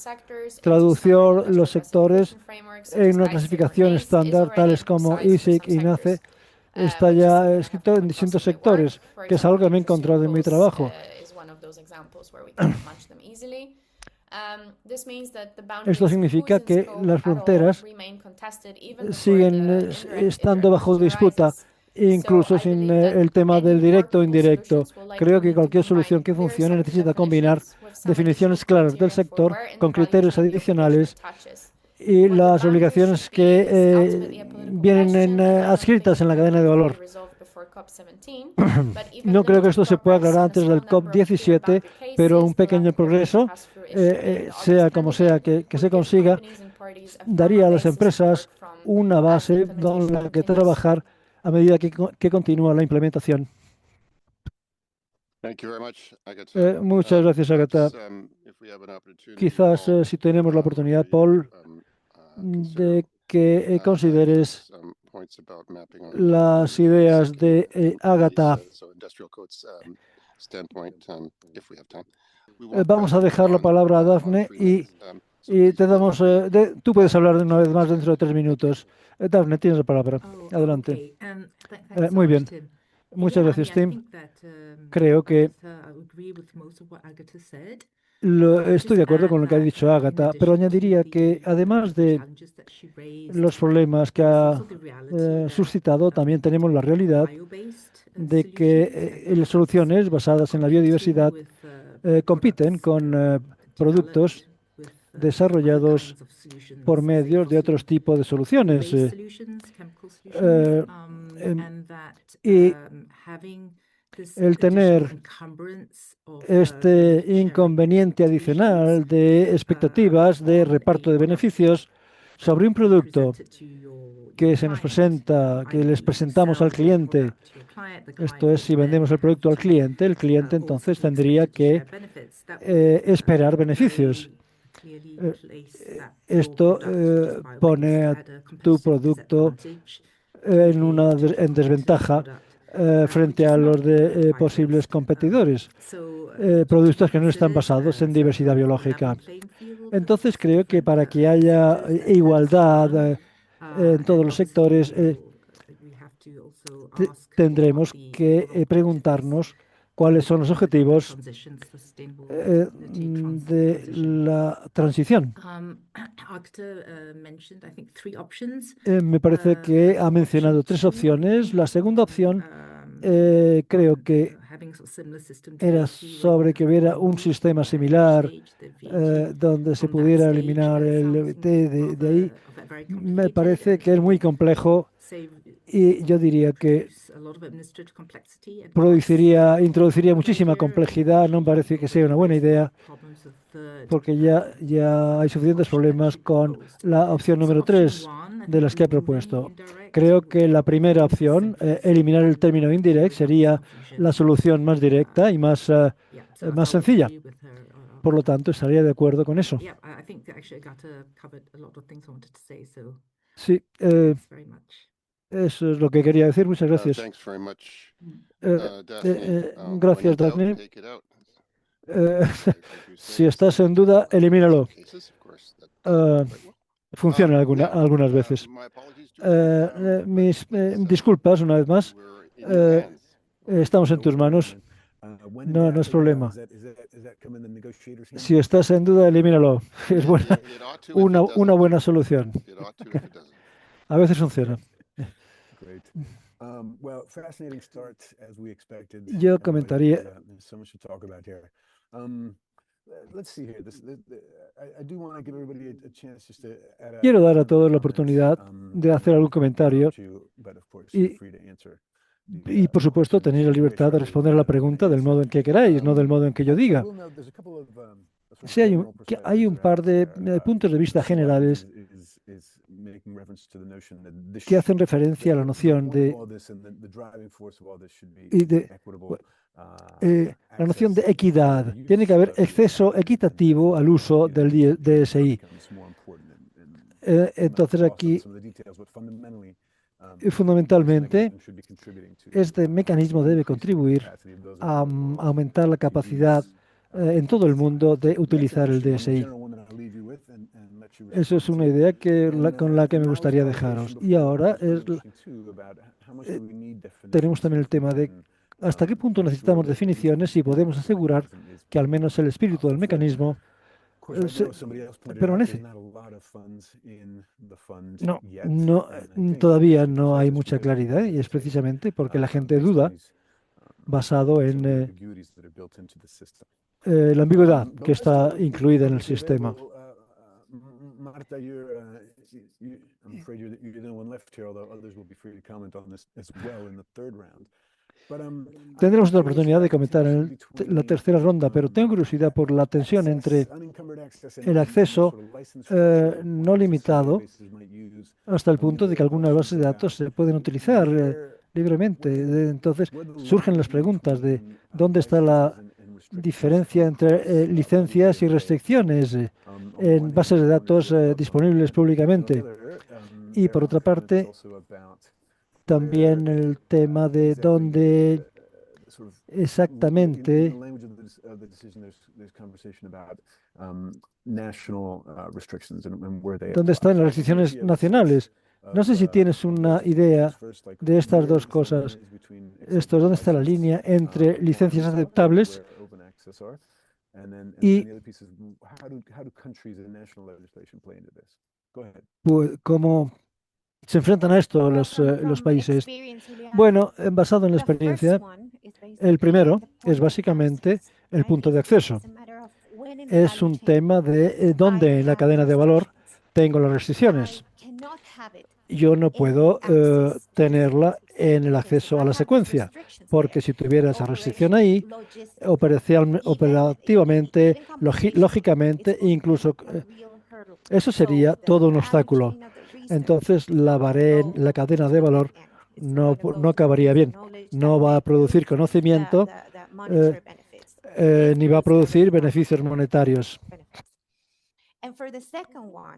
traducción los sectores en una clasificación estándar, tales como ISIC y NACE, está ya escrito en distintos sectores, que es algo que me he encontrado en mi trabajo. Esto significa que las fronteras siguen estando bajo disputa, incluso sin el tema del directo o indirecto. Creo que cualquier solución que funcione necesita combinar definiciones claras del sector con criterios adicionales y las obligaciones que vienen adscritas en la cadena de valor. No creo que esto se pueda aclarar antes del COP17, pero un pequeño progreso, sea como sea que se consiga, daría a las empresas una base con la que trabajar a medida que continúa la implementación. Muchas gracias, Agatha. Quizás si tenemos la oportunidad, Paul, de que consideres las ideas de Agatha. Vamos a dejar la palabra a Daphne y te damos. Tú puedes hablar de una vez más dentro de 3 minutos. Daphne, tienes la palabra. Adelante. Muy bien. Muchas gracias, Tim. Creo que estoy de acuerdo con lo que ha dicho Agatha, pero añadiría que además de los problemas que ha suscitado, también tenemos la realidad de que las soluciones basadas en la biodiversidad compiten con productos desarrollados por medios de otros tipos de soluciones. Y el tener este inconveniente adicional de expectativas de reparto de beneficios sobre un producto que se nos presenta, que les presentamos al cliente, esto es, si vendemos el producto al cliente, el cliente entonces tendría que esperar beneficios. Esto pone a tu producto en desventaja frente a los de posibles competidores, productos que no están basados en diversidad biológica. Entonces creo que para que haya igualdad en todos los sectores, tendremos que preguntarnos cuáles son los objetivos de la transición. Me parece que ha mencionado 3 opciones. La segunda opción creo que era sobre que hubiera un sistema similar donde se pudiera eliminar el EBT de ahí. Me parece que es muy complejo y yo diría que introduciría muchísima complejidad. No me parece que sea una buena idea porque ya hay suficientes problemas con la opción número 3 de las que he propuesto. Creo que la primera opción, eliminar el término indirect, sería la solución más directa y más sencilla. Por lo tanto, estaría de acuerdo con eso. Sí, eso es lo que quería decir. Muchas gracias. Gracias, Daphne. Si estás en duda, elimínalo. Funciona algunas veces. Mis disculpas una vez más. Estamos en tus manos. No es problema. Si estás en duda, elimínalo. Es una buena solución. A veces funciona. Yo comentaría. Quiero dar a todos la oportunidad de hacer algún comentario y por supuesto, tenéis la libertad de responder a la pregunta del modo en que queráis, no del modo en que yo diga. Sí, hay un par de puntos de vista generales que hacen referencia a la noción de la noción de equidad. Tiene que haber acceso equitativo al uso del DSI. Entonces aquí, fundamentalmente, este mecanismo debe contribuir a aumentar la capacidad en todo el mundo de utilizar el DSI. Eso es una idea con la que me gustaría dejaros. Y ahora tenemos también el tema de hasta qué punto necesitamos definiciones y podemos asegurar que al menos el espíritu del mecanismo permanece. Todavía no hay mucha claridad y es precisamente porque la gente duda basado en la ambigüedad que está incluida en el sistema. Marta, I'm afraid you're the only one left here, although others will be free to comment on this as well in the third round. Tendremos otra oportunidad de comentar en la tercera ronda, pero tengo curiosidad por la tensión entre el acceso no limitado hasta el punto de que algunas bases de datos se pueden utilizar libremente. Entonces surgen las preguntas de dónde está la diferencia entre licencias y restricciones en bases de datos disponibles públicamente. Y por otra parte, también el tema de dónde exactamente dónde están las restricciones nacionales. No sé si tienes una idea de estas dos cosas. Esto es dónde está la línea entre licencias aceptables y cómo se enfrentan a esto los países. Bueno, basado en la experiencia, el primero es básicamente el punto de acceso. Es un tema de dónde en la cadena de valor tengo las restricciones. Yo no puedo tenerla en el acceso a la secuencia, porque si tuviera esa restricción ahí, operativamente, lógicamente, incluso eso sería todo un obstáculo. Entonces, la cadena de valor no acabaría bien. No va a producir conocimiento ni va a producir beneficios monetarios.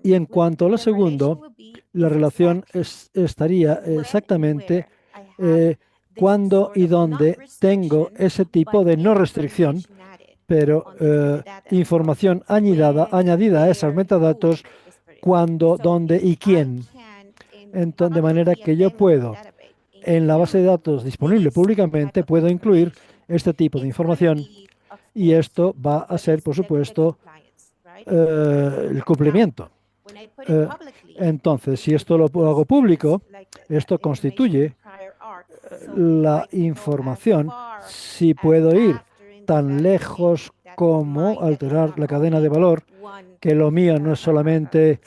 Y en cuanto a lo segundo, la relación estaría exactamente cuándo y dónde tengo ese tipo de no restricción, pero información añadida a esos metadatos, cuándo, dónde y quién. Entonces, de manera que yo puedo, en la base de datos disponible públicamente, puedo incluir este tipo de información y esto va a ser, por supuesto, el cumplimiento. Entonces, si esto lo hago público, esto constituye la información. Si puedo ir tan lejos como alterar la cadena de valor, que lo mío no es solamente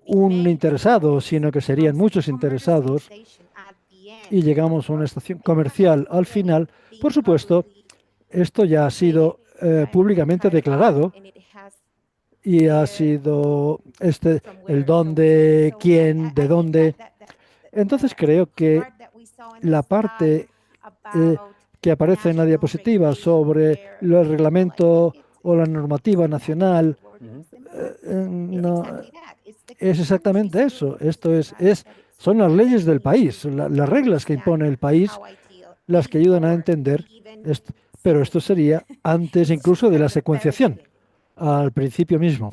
un interesado, sino que serían muchos interesados, y llegamos a una estación comercial al final, por supuesto, esto ya ha sido públicamente declarado y ha sido el dónde, quién, de dónde. Entonces creo que la parte que aparece en la diapositiva sobre el reglamento o la normativa nacional no es exactamente eso. Son las leyes del país, las reglas que impone el país, las que ayudan a entender esto. Pero esto sería antes incluso de la secuenciación, al principio mismo.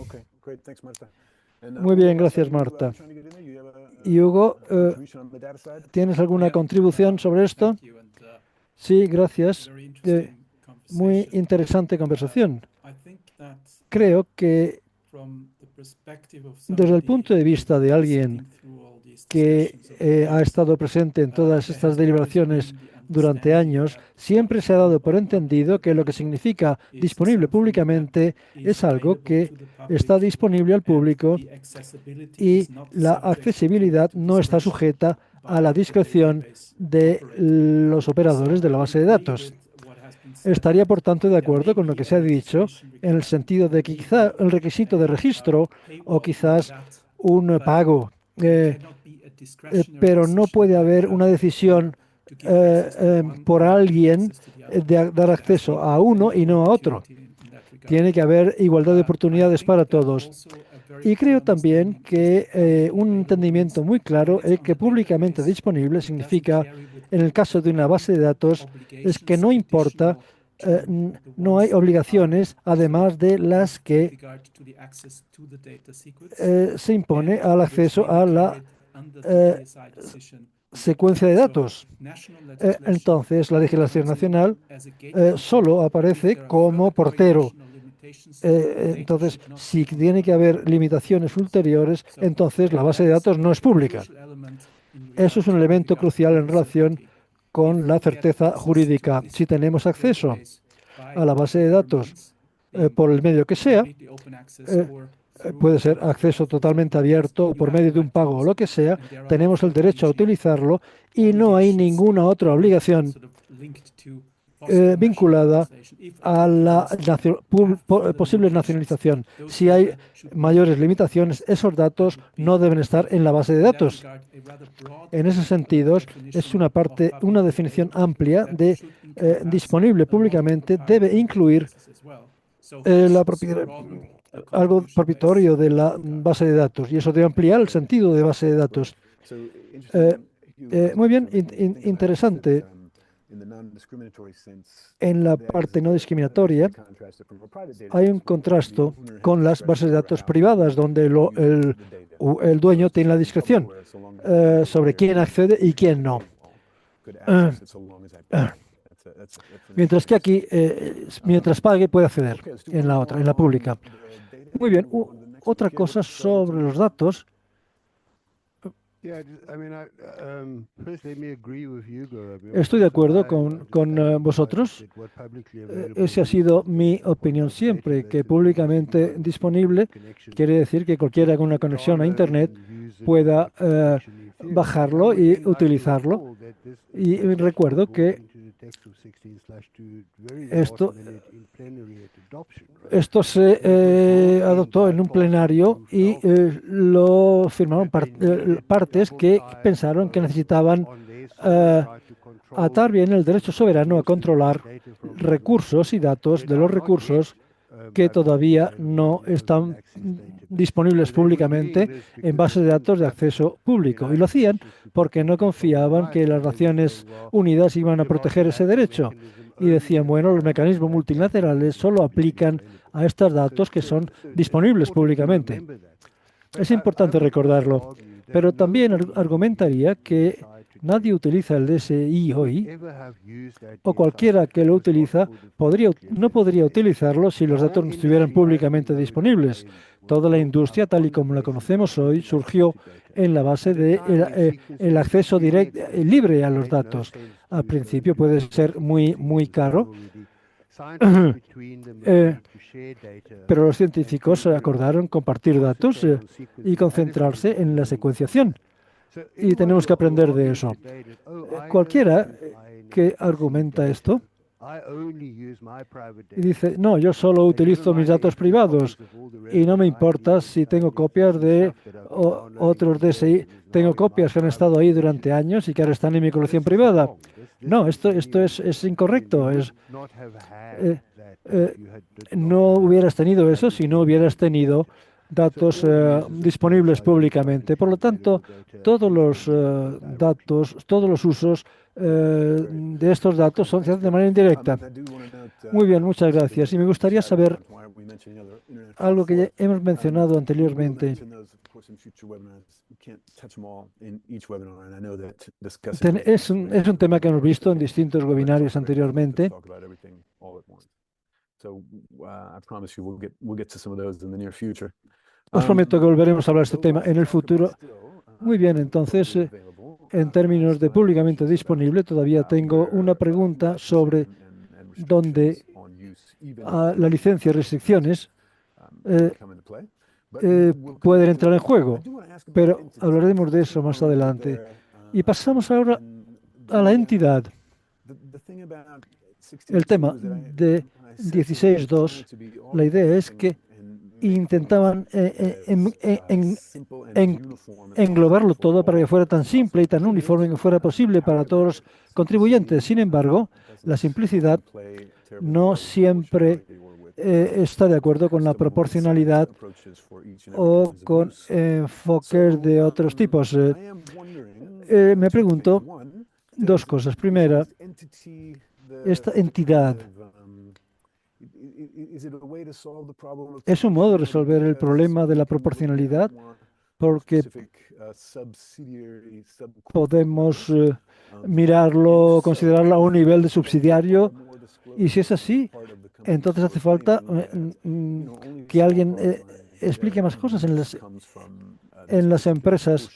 Muy bien, gracias, Marta. Y Hugo, ¿tienes alguna contribución sobre esto? Sí, gracias. Muy interesante conversación. Creo que desde el punto de vista de alguien que ha estado presente en todas estas deliberaciones durante años, siempre se ha dado por entendido que lo que significa disponible públicamente es algo que está disponible al público y la accesibilidad no está sujeta a la discreción de los operadores de la base de datos. Estaría, por tanto, de acuerdo con lo que se ha dicho, en el sentido de que quizá el requisito de registro o quizás un pago, pero no puede haber una decisión por alguien de dar acceso a uno y no a otro. Tiene que haber igualdad de oportunidades para todos. Y creo también que un entendimiento muy claro es que públicamente disponible significa, en el caso de una base de datos, es que no importa, no hay obligaciones, además de las que se impone al acceso a la secuencia de datos. Entonces, la legislación nacional solo aparece como portero Entonces, si tiene que haber limitaciones ulteriores, entonces la base de datos no es pública. Eso es un elemento crucial en relación con la certeza jurídica. Si tenemos acceso a la base de datos por el medio que sea, puede ser acceso totalmente abierto o por medio de un pago o lo que sea, tenemos el derecho a utilizarlo y no hay ninguna otra obligación vinculada a la posible nacionalización. Si hay mayores limitaciones, esos datos no deben estar en la base de datos. En ese sentido, es una definición amplia de disponible públicamente, debe incluir la propiedad, algo propietario de la base de datos, y eso debe ampliar el sentido de base de datos. Muy bien, interesante. En la parte no discriminatoria hay un contraste con las bases de datos privadas, donde el dueño tiene la discreción sobre quién accede y quién no. Mientras que aquí, mientras pague, puede acceder en la otra, en la pública. Muy bien, otra cosa sobre los datos. Estoy de acuerdo con vosotros. Esa ha sido mi opinión siempre, que públicamente disponible quiere decir que cualquiera con una conexión a Internet pueda bajarlo y utilizarlo. Y recuerdo que esto se adoptó en un plenario y lo firmaron partes que pensaron que necesitaban atar bien el derecho soberano a controlar recursos y datos de los recursos que todavía no están disponibles públicamente en bases de datos de acceso público. Y lo hacían porque no confiaban que las Naciones Unidas iban a proteger ese derecho. Y decían, bueno, los mecanismos multilaterales solo aplican a estos datos que son disponibles públicamente. Es importante recordarlo, pero también argumentaría que nadie utiliza el DSI hoy, o cualquiera que lo utiliza no podría utilizarlo si los datos no estuvieran públicamente disponibles. Toda la industria, tal y como la conocemos hoy, surgió en la base de el acceso directo, libre a los datos. Al principio puede ser muy caro, pero los científicos acordaron compartir datos y concentrarse en la secuenciación. Y tenemos que aprender de eso. Cualquiera que argumenta esto y dice, no, yo solo utilizo mis datos privados y no me importa si tengo copias de otros DSI. Tengo copias que han estado ahí durante años y que ahora están en mi colección privada. No, esto es incorrecto. No hubieras tenido eso si no hubieras tenido datos disponibles públicamente. Por lo tanto, todos los datos, todos los usos de estos datos son de manera indirecta. Muy bien, muchas gracias. Y me gustaría saber algo que ya hemos mencionado anteriormente. Es un tema que hemos visto en distintos webinarios anteriormente. Os prometo que volveremos a hablar de este tema en el futuro. Muy bien, entonces, en términos de públicamente disponible, todavía tengo una pregunta sobre dónde la licencia y restricciones pueden entrar en juego, pero hablaremos de eso más adelante. Y pasamos ahora a la entidad. El tema de 16.2, la idea es que intentaban englobarlo todo para que fuera tan simple y tan uniforme que fuera posible para todos los contribuyentes. Sin embargo, la simplicidad no siempre está de acuerdo con la proporcionalidad o con enfoques de otros tipos. Me pregunto dos cosas. Primera, esta entidad ¿es un modo de resolver el problema de la proporcionalidad? Porque podemos mirarlo, considerarlo a un nivel de subsidiario Y si es así, entonces hace falta que alguien explique más cosas en las empresas,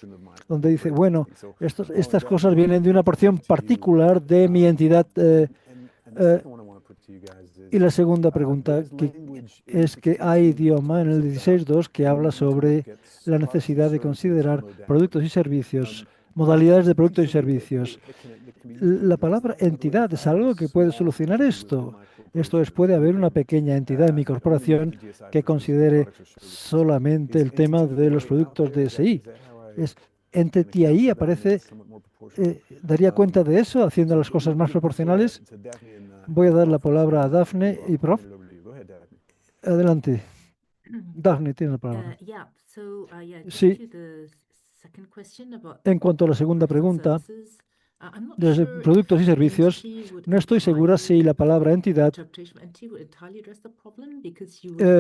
donde dice, bueno, estas cosas vienen de una porción particular de mi entidad. Y la segunda pregunta es que hay idioma en el 16.2 que habla sobre la necesidad de considerar productos y servicios, modalidades de productos y servicios. La palabra entidad es algo que puede solucionar esto. Esto es, puede haber una pequeña entidad en mi corporación que considere solamente el tema de los productos DSI. Entity ahí aparece, daría cuenta de eso, haciendo las cosas más proporcionales. Voy a dar la palabra a Daphne y Prof. Adelante. Daphne, tiene la palabra. Sí. En cuanto a la segunda pregunta, de productos y servicios, no estoy segura si la palabra entidad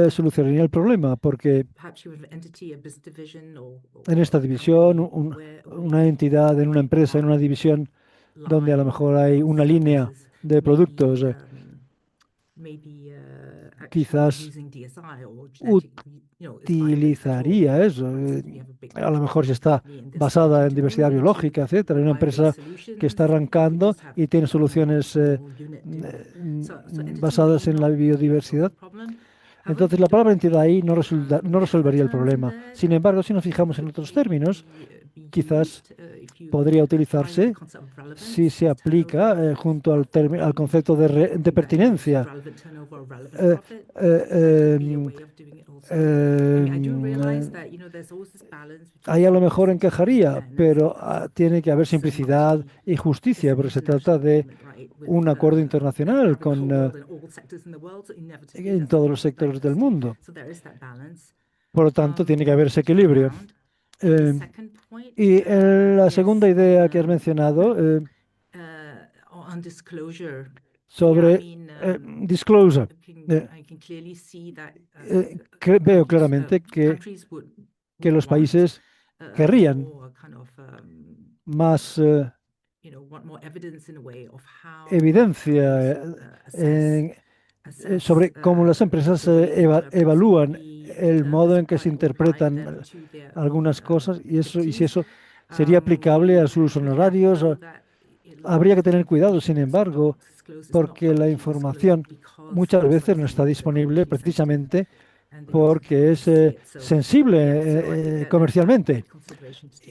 solucionaría el problema, porque en esta división, una entidad en una empresa, en una división donde a lo mejor hay una línea de productos, quizás utilizaría eso. A lo mejor si está basada en diversidad biológica, etcétera, en una empresa que está arrancando y tiene soluciones basadas en la biodiversidad. Entonces, la palabra entidad ahí no resolvería el problema. Sin embargo, si nos fijamos en otros términos, quizás podría utilizarse si se aplica junto al concepto de pertinencia. Ahí a lo mejor encajaría, pero tiene que haber simplicidad y justicia, porque se trata de un acuerdo internacional en todos los sectores del mundo. Por lo tanto, tiene que haber ese equilibrio. Y la segunda idea que has mencionado sobre disclosure, veo claramente que los países querrían más evidencia sobre cómo las empresas evalúan el modo en que se interpretan algunas cosas y si eso sería aplicable a sus honorarios. Habría que tener cuidado, sin embargo, porque la información muchas veces no está disponible precisamente porque es sensible comercialmente.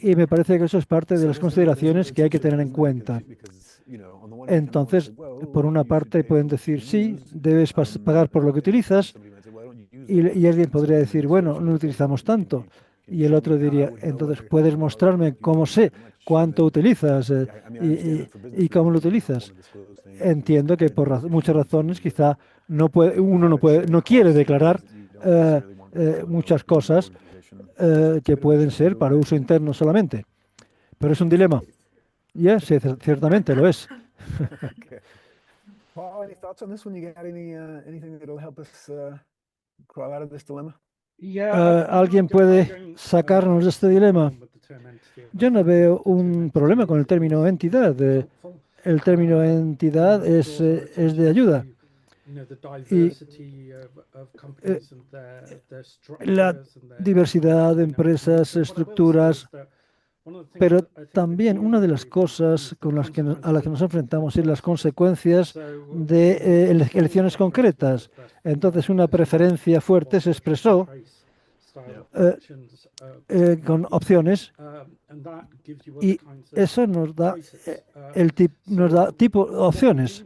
Y me parece que eso es parte de las consideraciones que hay que tener en cuenta. Entonces, por una parte pueden decir, sí, debes pagar por lo que utilizas, y alguien podría decir, bueno, no utilizamos tanto. Y el otro diría, entonces, ¿puedes mostrarme cómo sé cuánto utilizas y cómo lo utilizas? Entiendo que por muchas razones quizá uno no quiere declarar muchas cosas que pueden ser para uso interno solamente. Pero es un dilema. Sí, ciertamente lo es. Paul, any thoughts on this one? You got anything that'll help us crawl out of this dilemma? ¿Alguien puede sacarnos de este dilema? Yo no veo un problema con el término entidad. El término entidad es de ayuda. Y la diversidad de empresas, estructuras, pero también una de las cosas a las que nos enfrentamos es las consecuencias de elecciones concretas. Entonces, una preferencia fuerte se expresó con opciones y eso nos da tipo de opciones.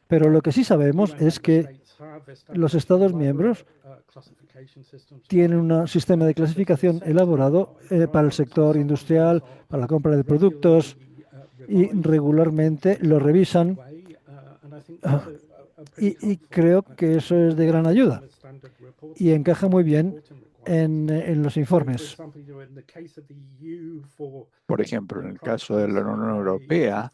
Pero lo que sí sabemos es que los Estados miembros tienen un sistema de clasificación elaborado para el sector industrial, para la compra de productos, y regularmente lo revisan. Y creo que eso es de gran ayuda y encaja muy bien en los informes. Por ejemplo, en el caso de la Unión Europea,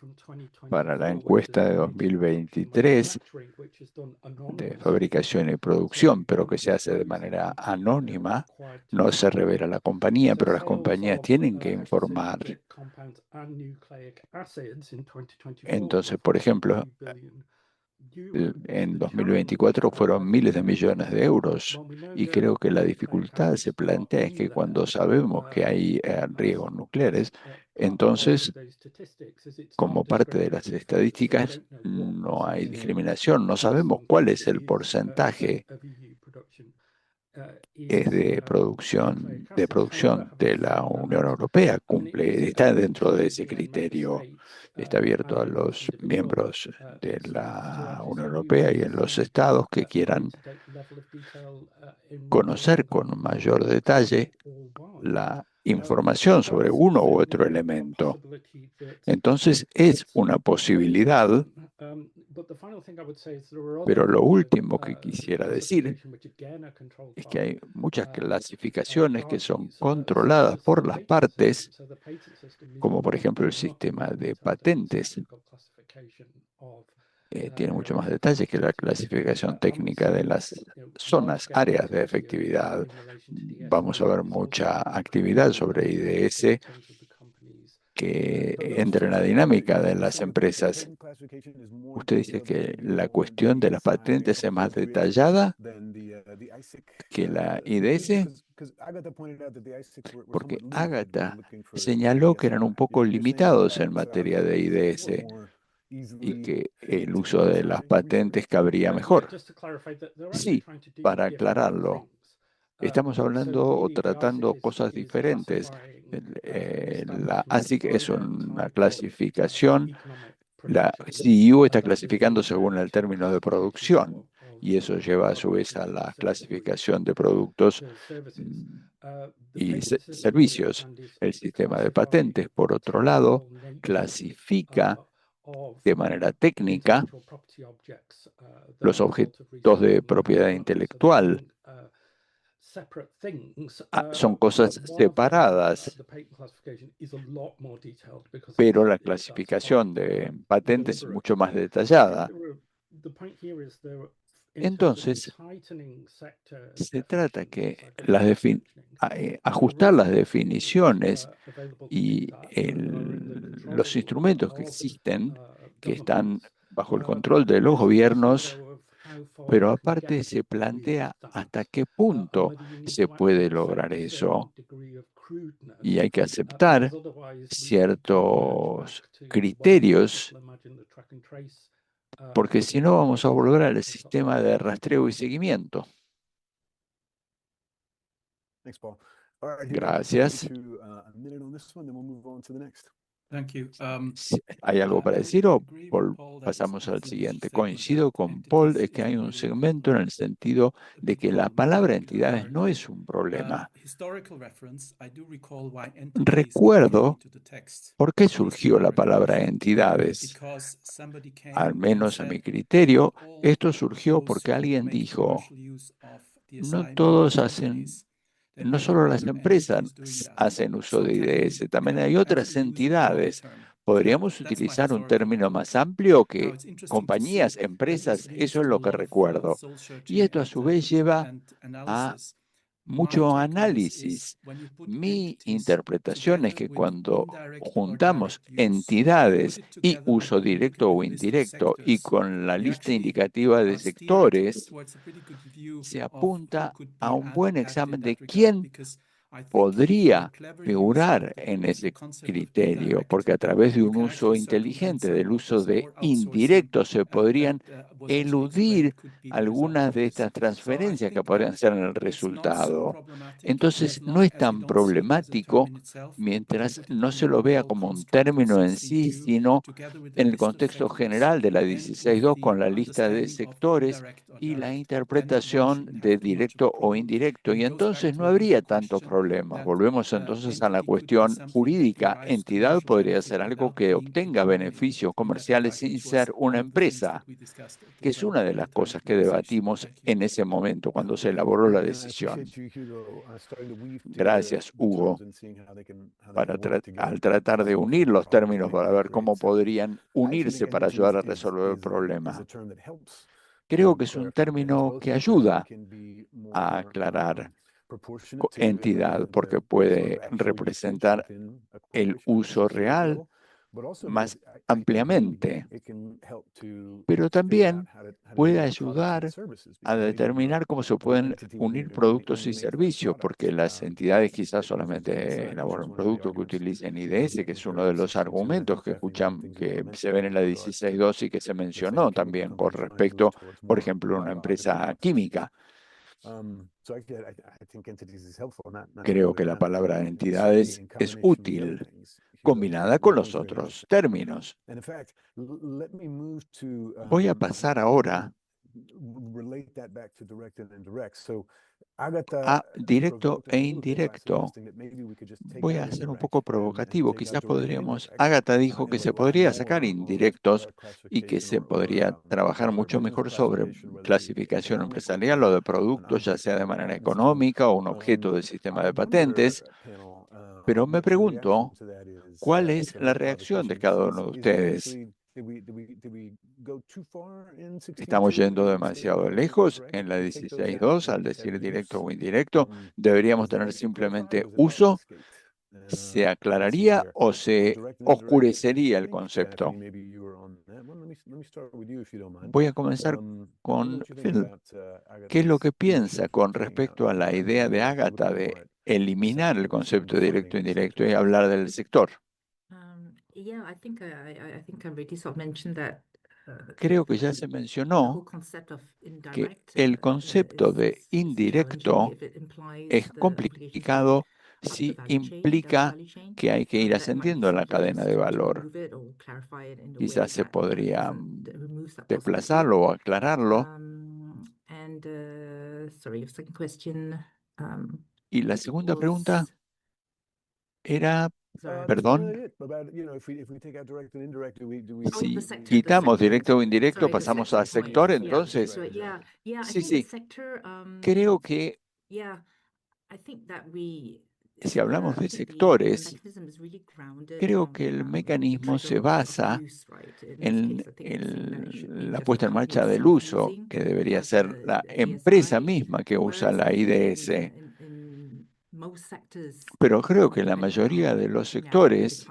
para la encuesta de 2023 de fabricación y producción, pero que se hace de manera anónima, no se revela la compañía, pero las compañías tienen que informar. Entonces, por ejemplo, en 2024 fueron miles de millones de euros. Y creo que la dificultad se plantea es que cuando sabemos que hay riesgos nucleares, entonces, como parte de las estadísticas, no hay discriminación. No sabemos cuál es el porcentaje es de producción de la Unión Europea, está dentro de ese criterio, está abierto a los miembros de la Unión Europea y en los estados que quieran conocer con mayor detalle la información sobre uno u otro elemento. Entonces es una posibilidad, pero lo último que quisiera decir es que hay muchas clasificaciones que son controladas por las partes, como por ejemplo el sistema de patentes. Tiene mucho más detalles que la clasificación técnica de las zonas, áreas de efectividad. Vamos a ver mucha actividad sobre IDS que entra en la dinámica de las empresas. Usted dice que la cuestión de las patentes es más detallada que la IDS, porque Ágata señaló que eran un poco limitados en materia de IDS y que el uso de las patentes cabría mejor. Sí, para aclararlo, estamos hablando o tratando cosas diferentes. La ASIC es una clasificación, la CEU está clasificando según el término de producción y eso lleva a su vez a la clasificación de productos y servicios. El sistema de patentes, por otro lado, clasifica de manera técnica los objetos de propiedad intelectual. Son cosas separadas, pero la clasificación de patentes es mucho más detallada. Entonces, se trata que ajustar las definiciones y los instrumentos que existen, que están bajo el control de los gobiernos, pero aparte se plantea hasta qué punto se puede lograr eso. Y hay que aceptar ciertos criterios, porque si no vamos a volver al sistema de rastreo y seguimiento. Gracias. ¿Hay algo para decir o pasamos al siguiente? Coincido con Paul de que hay un segmento en el sentido de que la palabra entidades no es un problema. Recuerdo por qué surgió la palabra entidades. Al menos a mi criterio, esto surgió porque alguien dijo, no solo las empresas hacen uso de IDS, también hay otras entidades. ¿Podríamos utilizar un término más amplio que compañías, empresas? Eso es lo que recuerdo. Y esto a su vez lleva a mucho análisis. Mi interpretación es que cuando juntamos entidades y uso directo o indirecto y con la lista indicativa de sectores, se apunta a un buen examen de quién podría figurar en ese criterio, porque a través de un uso inteligente, del uso de indirecto, se podrían eludir algunas de estas transferencias que podrían ser en el resultado. Entonces, no es tan problemático mientras no se lo vea como un término en sí, sino en el contexto general de la 16.2 con la lista de sectores y la interpretación de directo o indirecto, y entonces no habría tanto problema. Volvemos entonces a la cuestión jurídica. Entidad podría ser algo que obtenga beneficios comerciales sin ser una empresa, que es una de las cosas que debatimos en ese momento cuando se elaboró la decisión. Gracias, Hugo, al tratar de unir los términos para ver cómo podrían unirse para ayudar a resolver el problema. Creo que es un término que ayuda a aclarar entidad, porque puede representar el uso real más ampliamente, pero también puede ayudar a determinar cómo se pueden unir productos y servicios, porque las entidades quizás solamente elaboran un producto que utilicen IDS, que es uno de los argumentos que escuchan, que se ven en la 16.2 y que se mencionó también con respecto, por ejemplo, a una empresa química. Creo que la palabra entidades es útil, combinada con los otros términos. Voy a pasar ahora a directo e indirecto. Voy a ser un poco provocativo. Quizás podríamos... Agatha dijo que se podría sacar indirectos y que se podría trabajar mucho mejor sobre clasificación empresarial o de productos, ya sea de manera económica o un objeto del sistema de patentes. Pero me pregunto, ¿cuál es la reacción de cada uno de ustedes? ¿Estamos yendo demasiado lejos en la 16.2 al decir directo o indirecto? ¿Deberíamos tener simplemente uso? ¿Se aclararía o se oscurecería el concepto? Voy a comenzar con Phil. ¿Qué es lo que piensa con respecto a la idea de Agatha de eliminar el concepto de directo e indirecto y hablar del sector? Creo que ya se mencionó que el concepto de indirecto es complicado si implica que hay que ir ascendiendo en la cadena de valor. Quizás se podría desplazarlo o aclararlo. Y la segunda pregunta era, perdón, si quitamos directo o indirecto, pasamos a sector, entonces, sí, creo que si hablamos de sectores, creo que el mecanismo se basa en la puesta en marcha del uso, que debería ser la empresa misma que usa la IDS. Pero creo que la mayoría de los sectores,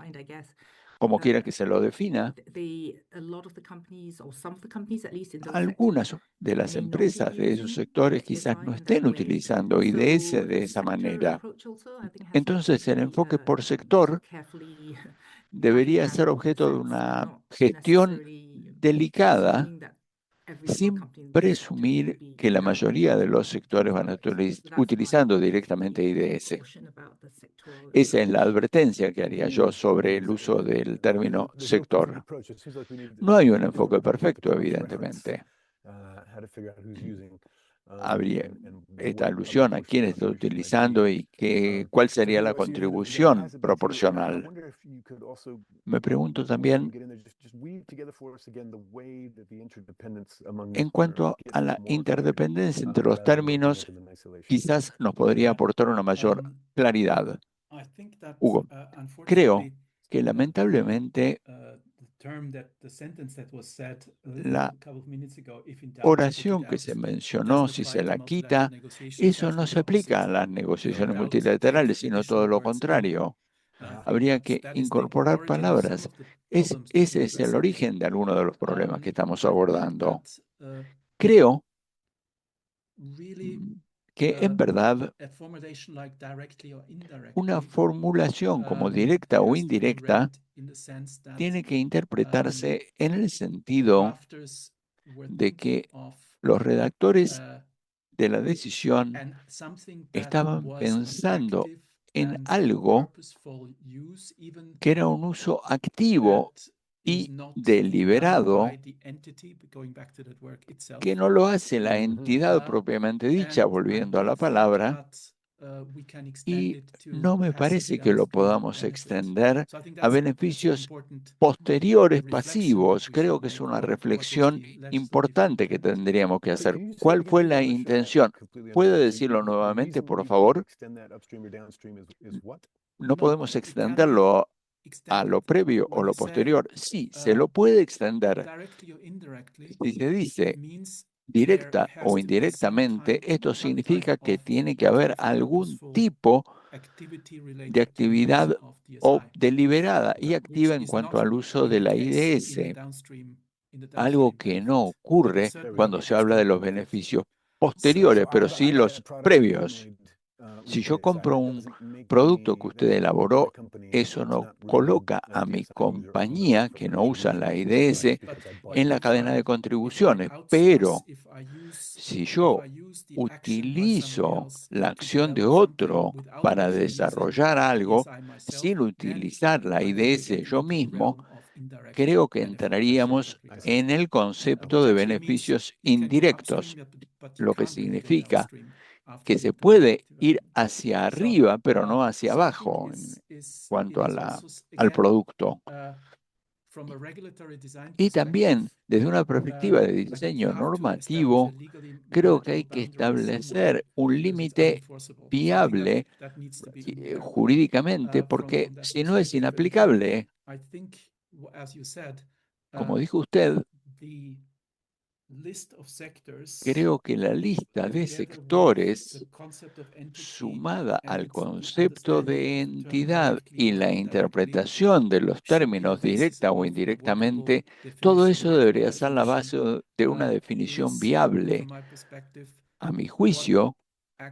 como quiera que se lo defina, algunas de las empresas de esos sectores quizás no estén utilizando IDS de esa manera. Entonces, el enfoque por sector debería ser objeto de una gestión delicada, sin presumir que la mayoría de los sectores van a estar utilizando directamente IDS. Esa es la advertencia que haría yo sobre el uso del término sector. No hay un enfoque perfecto, evidentemente. Habría esta alusión a quién está utilizando y cuál sería la contribución proporcional. Me pregunto también, en cuanto a la interdependencia entre los términos, quizás nos podría aportar una mayor claridad. Hugo, creo que lamentablemente la oración que se mencionó, si se la quita, eso no se aplica a las negociaciones multilaterales, sino todo lo contrario. Habría que incorporar palabras. Ese es el origen de algunos de los problemas que estamos abordando. Creo que en verdad una formulación como directa o indirecta tiene que interpretarse en el sentido de que los redactores de la decisión estaban pensando en algo que era un uso activo y deliberado, que no lo hace la entidad propiamente dicha, volviendo a la palabra, y no me parece que lo podamos extender a beneficios posteriores pasivos. Creo que es una reflexión importante que tendríamos que hacer. ¿Cuál fue la intención? ¿Puede decirlo nuevamente, por favor? No podemos extenderlo a lo previo o lo posterior. Sí, se lo puede extender. Si se dice directa o indirectamente, esto significa que tiene que haber algún tipo de actividad deliberada y activa en cuanto al uso de la IDS, algo que no ocurre cuando se habla de los beneficios posteriores, pero sí los previos. Si yo compro un producto que usted elaboró, eso no coloca a mi compañía, que no usa la IDS, en la cadena de contribuciones. Pero si yo utilizo la acción de otro para desarrollar algo sin utilizar la IDS yo mismo, creo que entraríamos en el concepto de beneficios indirectos, lo que significa que se puede ir hacia arriba, pero no hacia abajo en cuanto a al producto. Y también, desde una perspectiva de diseño normativo, creo que hay que establecer un límite viable jurídicamente, porque si no es inaplicable, como dijo usted, creo que la lista de sectores, sumada al concepto de entidad y la interpretación de los términos directa o indirectamente, todo eso debería ser la base de una definición viable. A mi juicio,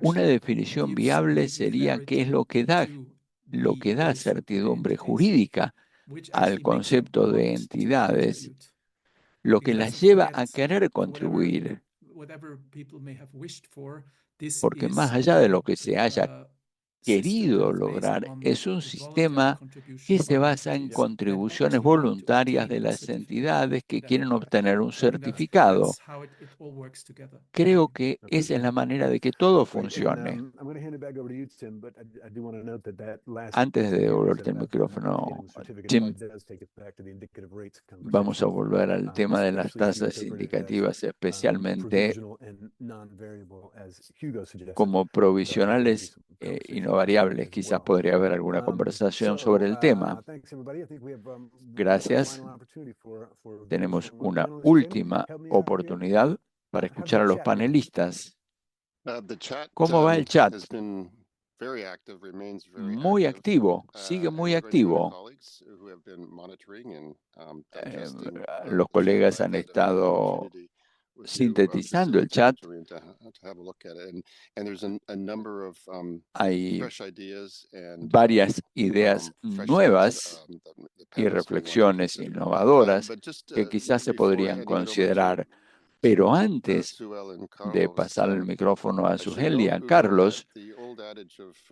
una definición viable sería qué es lo que da certidumbre jurídica al concepto de entidades, lo que las lleva a querer contribuir. Porque más allá de lo que se haya querido lograr, es un sistema que se basa en contribuciones voluntarias de las entidades que quieren obtener un certificado. Creo que esa es la manera de que todo funcione. Antes de devolverte el micrófono, Tim, vamos a volver al tema de las tasas indicativas, especialmente como provisionales y no variables. Quizás podría haber alguna conversación sobre el tema. Gracias. Tenemos una última oportunidad para escuchar a los panelistas. ¿Cómo va el chat? Muy activo, sigue muy activo. Los colegas han estado sintetizando el chat. Hay varias ideas nuevas y reflexiones innovadoras que quizás se podrían considerar. Pero antes de pasar el micrófono a Sujel y a Carlos,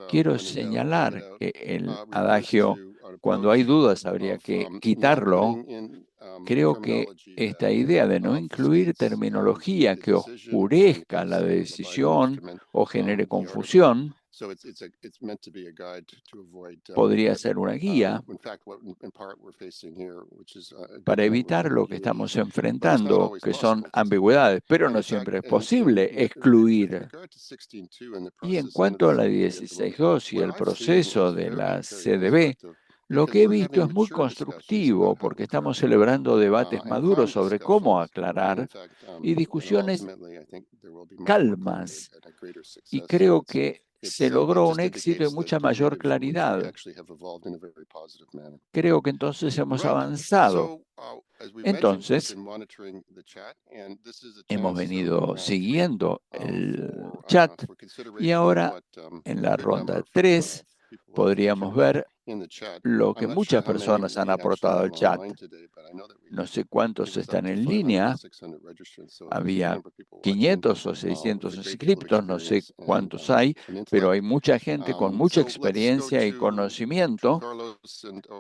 quiero señalar que el adagio, cuando hay dudas habría que quitarlo. Creo que esta idea de no incluir terminología que oscurezca la decisión o genere confusión podría ser una guía para evitar lo que estamos enfrentando, que son ambigüedades, pero no siempre es posible excluir. Y en cuanto a la 16.2 y el proceso de la CDB, lo que he visto es muy constructivo porque estamos celebrando debates maduros sobre cómo aclarar y discusiones calmas. Y creo que se logró un éxito y mucha mayor claridad. Creo que entonces hemos avanzado. Entonces, hemos venido siguiendo el chat y ahora en la ronda 3 podríamos ver lo que muchas personas han aportado al chat. No sé cuántos están en línea. Había 500 o 600 inscriptos, no sé cuántos hay, pero hay mucha gente con mucha experiencia y conocimiento.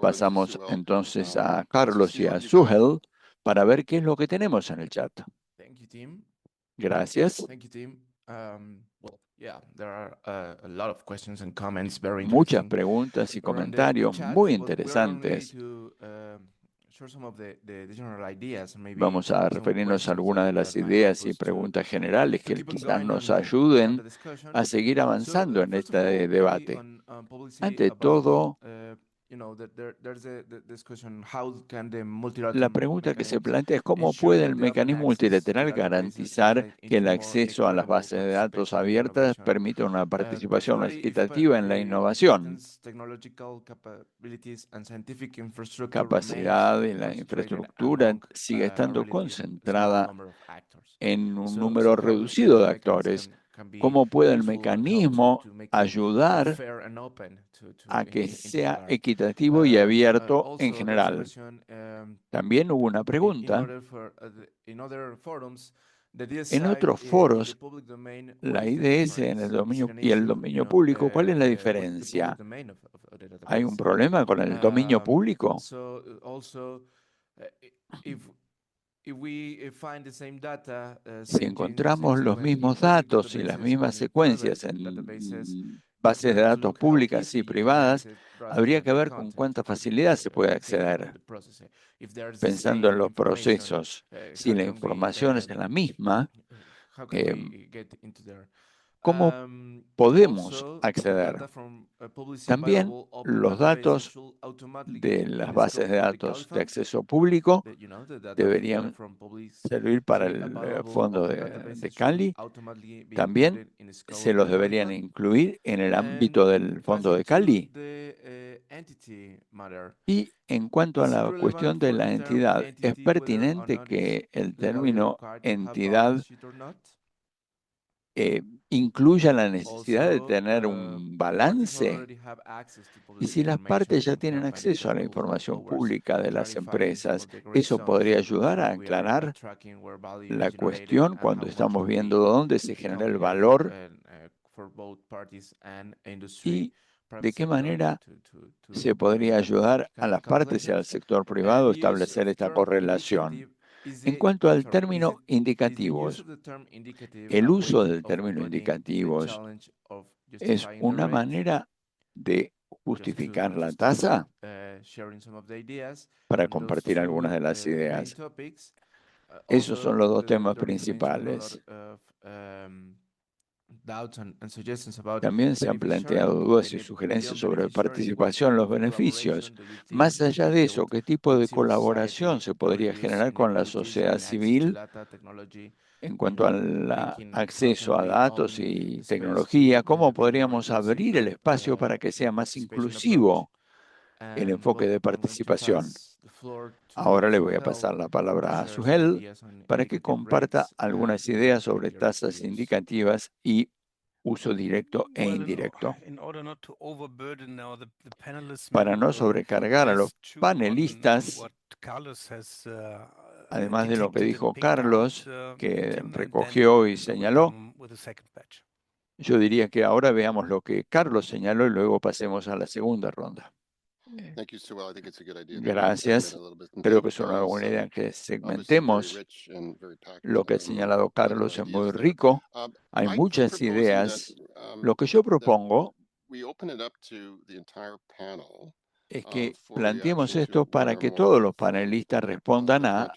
Pasamos entonces a Carlos y a Sujel para ver qué es lo que tenemos en el chat. Gracias. Muchas preguntas y comentarios muy interesantes. Vamos a referirnos a algunas de las ideas y preguntas generales que quizás nos ayuden a seguir avanzando en este debate. Ante todo, La pregunta que se plantea es cómo puede el mecanismo multilateral garantizar que el acceso a las bases de datos abiertas permita una participación equitativa en la innovación, capacidad y la infraestructura sigue estando concentrada en un número reducido de actores. ¿Cómo puede el mecanismo ayudar a que sea equitativo y abierto en general? También hubo una pregunta. En otros foros, la IDS en el dominio y el dominio público, ¿cuál es la diferencia? ¿Hay un problema con el dominio público? Si encontramos los mismos datos y las mismas secuencias en bases de datos públicas y privadas, habría que ver con cuánta facilidad se puede acceder. Pensando en los procesos, si la información es la misma, ¿cómo podemos acceder? También los datos de las bases de datos de acceso público deberían servir para el fondo de Cali. También se los deberían incluir en el ámbito del fondo de Cali. Y en cuanto a la cuestión de la entidad, ¿es pertinente que el término entidad incluya la necesidad de tener un balance? Y si las partes ya tienen acceso a la información pública de las empresas, ¿eso podría ayudar a aclarar la cuestión cuando estamos viendo dónde se genera el valor y de qué manera se podría ayudar a las partes y al sector privado a establecer esta correlación? En cuanto al término indicativos, el uso del término indicativos es una manera de justificar la tasa para compartir algunas de las ideas. Esos son los dos temas principales. También se han planteado dudas y sugerencias sobre participación en los beneficios. Más allá de eso, ¿qué tipo de colaboración se podría generar con la sociedad civil en cuanto al acceso a datos y tecnología? ¿Cómo podríamos abrir el espacio para que sea más inclusivo el enfoque de participación? Ahora le voy a pasar la palabra a Suhel para que comparta algunas ideas sobre tasas indicativas y uso directo e indirecto. Para no sobrecargar a los panelistas, además de lo que dijo Carlos, que recogió y señaló, yo diría que ahora veamos lo que Carlos señaló y luego pasemos a la segunda ronda. Gracias. Creo que es una buena idea que segmentemos. Lo que ha señalado Carlos es muy rico. Hay muchas ideas. Lo que yo propongo es que planteemos esto para que todos los panelistas respondan a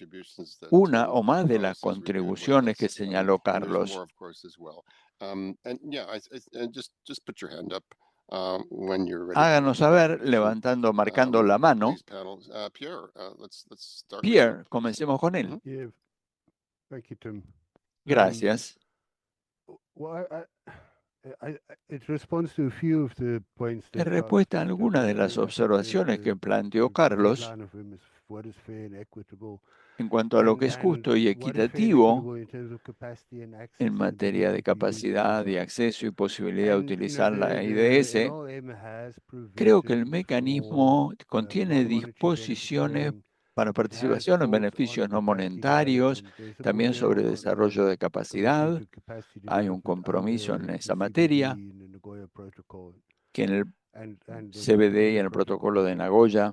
una o más de las contribuciones que señaló Carlos. Háganos saber levantando, marcando la mano. Pierre, comencemos con él. Gracias. En respuesta a algunas de las observaciones que planteó Carlos en cuanto a lo que es justo y equitativo en materia de capacidad y acceso y posibilidad de utilizar la IDS, creo que el mecanismo contiene disposiciones para participación en beneficios no monetarios, también sobre desarrollo de capacidad. Hay un compromiso en esa materia que en el CBD y en el protocolo de Nagoya,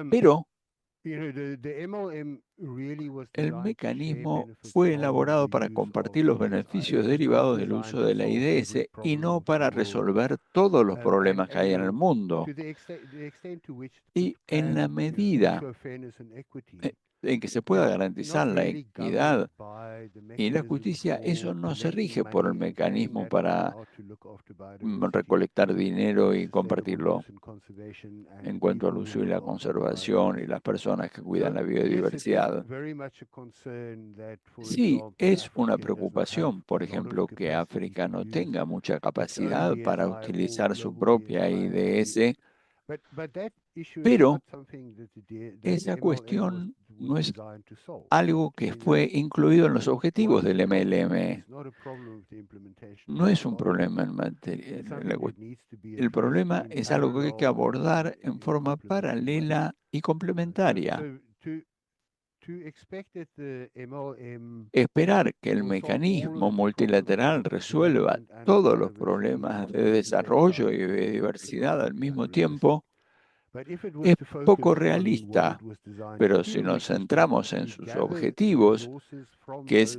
pero el mecanismo fue elaborado para compartir los beneficios derivados del uso de la IDS y no para resolver todos los problemas que hay en el mundo. Y en la medida, en que se pueda garantizar la equidad y la justicia, eso no se rige por el mecanismo para recolectar dinero y compartirlo. En cuanto al uso y la conservación y las personas que cuidan la biodiversidad. Sí, es una preocupación, por ejemplo, que África no tenga mucha capacidad para utilizar su propia IDS, pero esa cuestión no es algo que fue incluido en los objetivos del MLM. No es un problema en materia. El problema es algo que hay que abordar en forma paralela y complementaria. Esperar que el mecanismo multilateral resuelva todos los problemas de desarrollo y de diversidad al mismo tiempo es poco realista, pero si nos centramos en sus objetivos, que es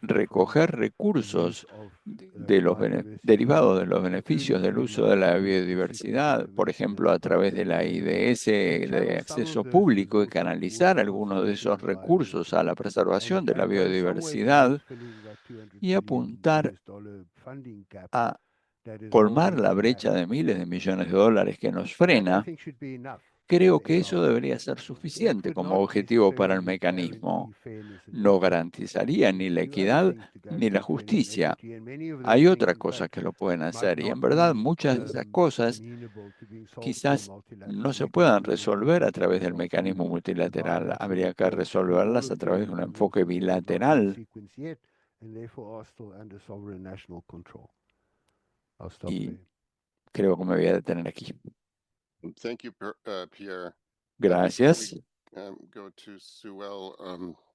recoger recursos derivados de los beneficios del uso de la biodiversidad, por ejemplo, a través de la IDS de acceso público y canalizar algunos de esos recursos a la preservación de la biodiversidad y apuntar a colmar la brecha de miles de millones de dólares que nos frena, creo que eso debería ser suficiente como objetivo para el mecanismo. No garantizaría ni la equidad ni la justicia. Hay otras cosas que lo pueden hacer y en verdad muchas de esas cosas quizás no se puedan resolver a través del mecanismo multilateral. Habría que resolverlas a través de un enfoque bilateral. Y creo que me voy a detener aquí. Pierre. Gracias. Go to Suel,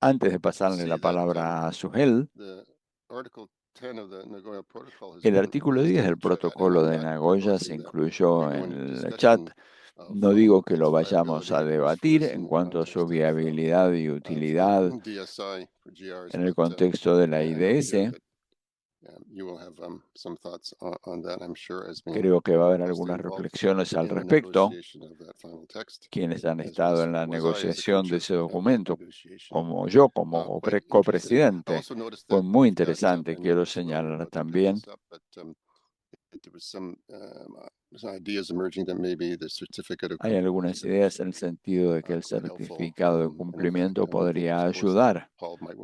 Antes de pasarle la palabra a Suhel, el artículo 10 del protocolo de Nagoya se incluyó en el chat. No digo que lo vayamos a debatir en cuanto a su viabilidad y utilidad en el contexto de la IDS. Creo que va a haber algunas reflexiones al respecto. Quienes han estado en la negociación de ese documento, como yo, como copresidente, fue muy interesante, quiero señalar también. Hay algunas ideas en el sentido de que el certificado de cumplimiento podría ayudar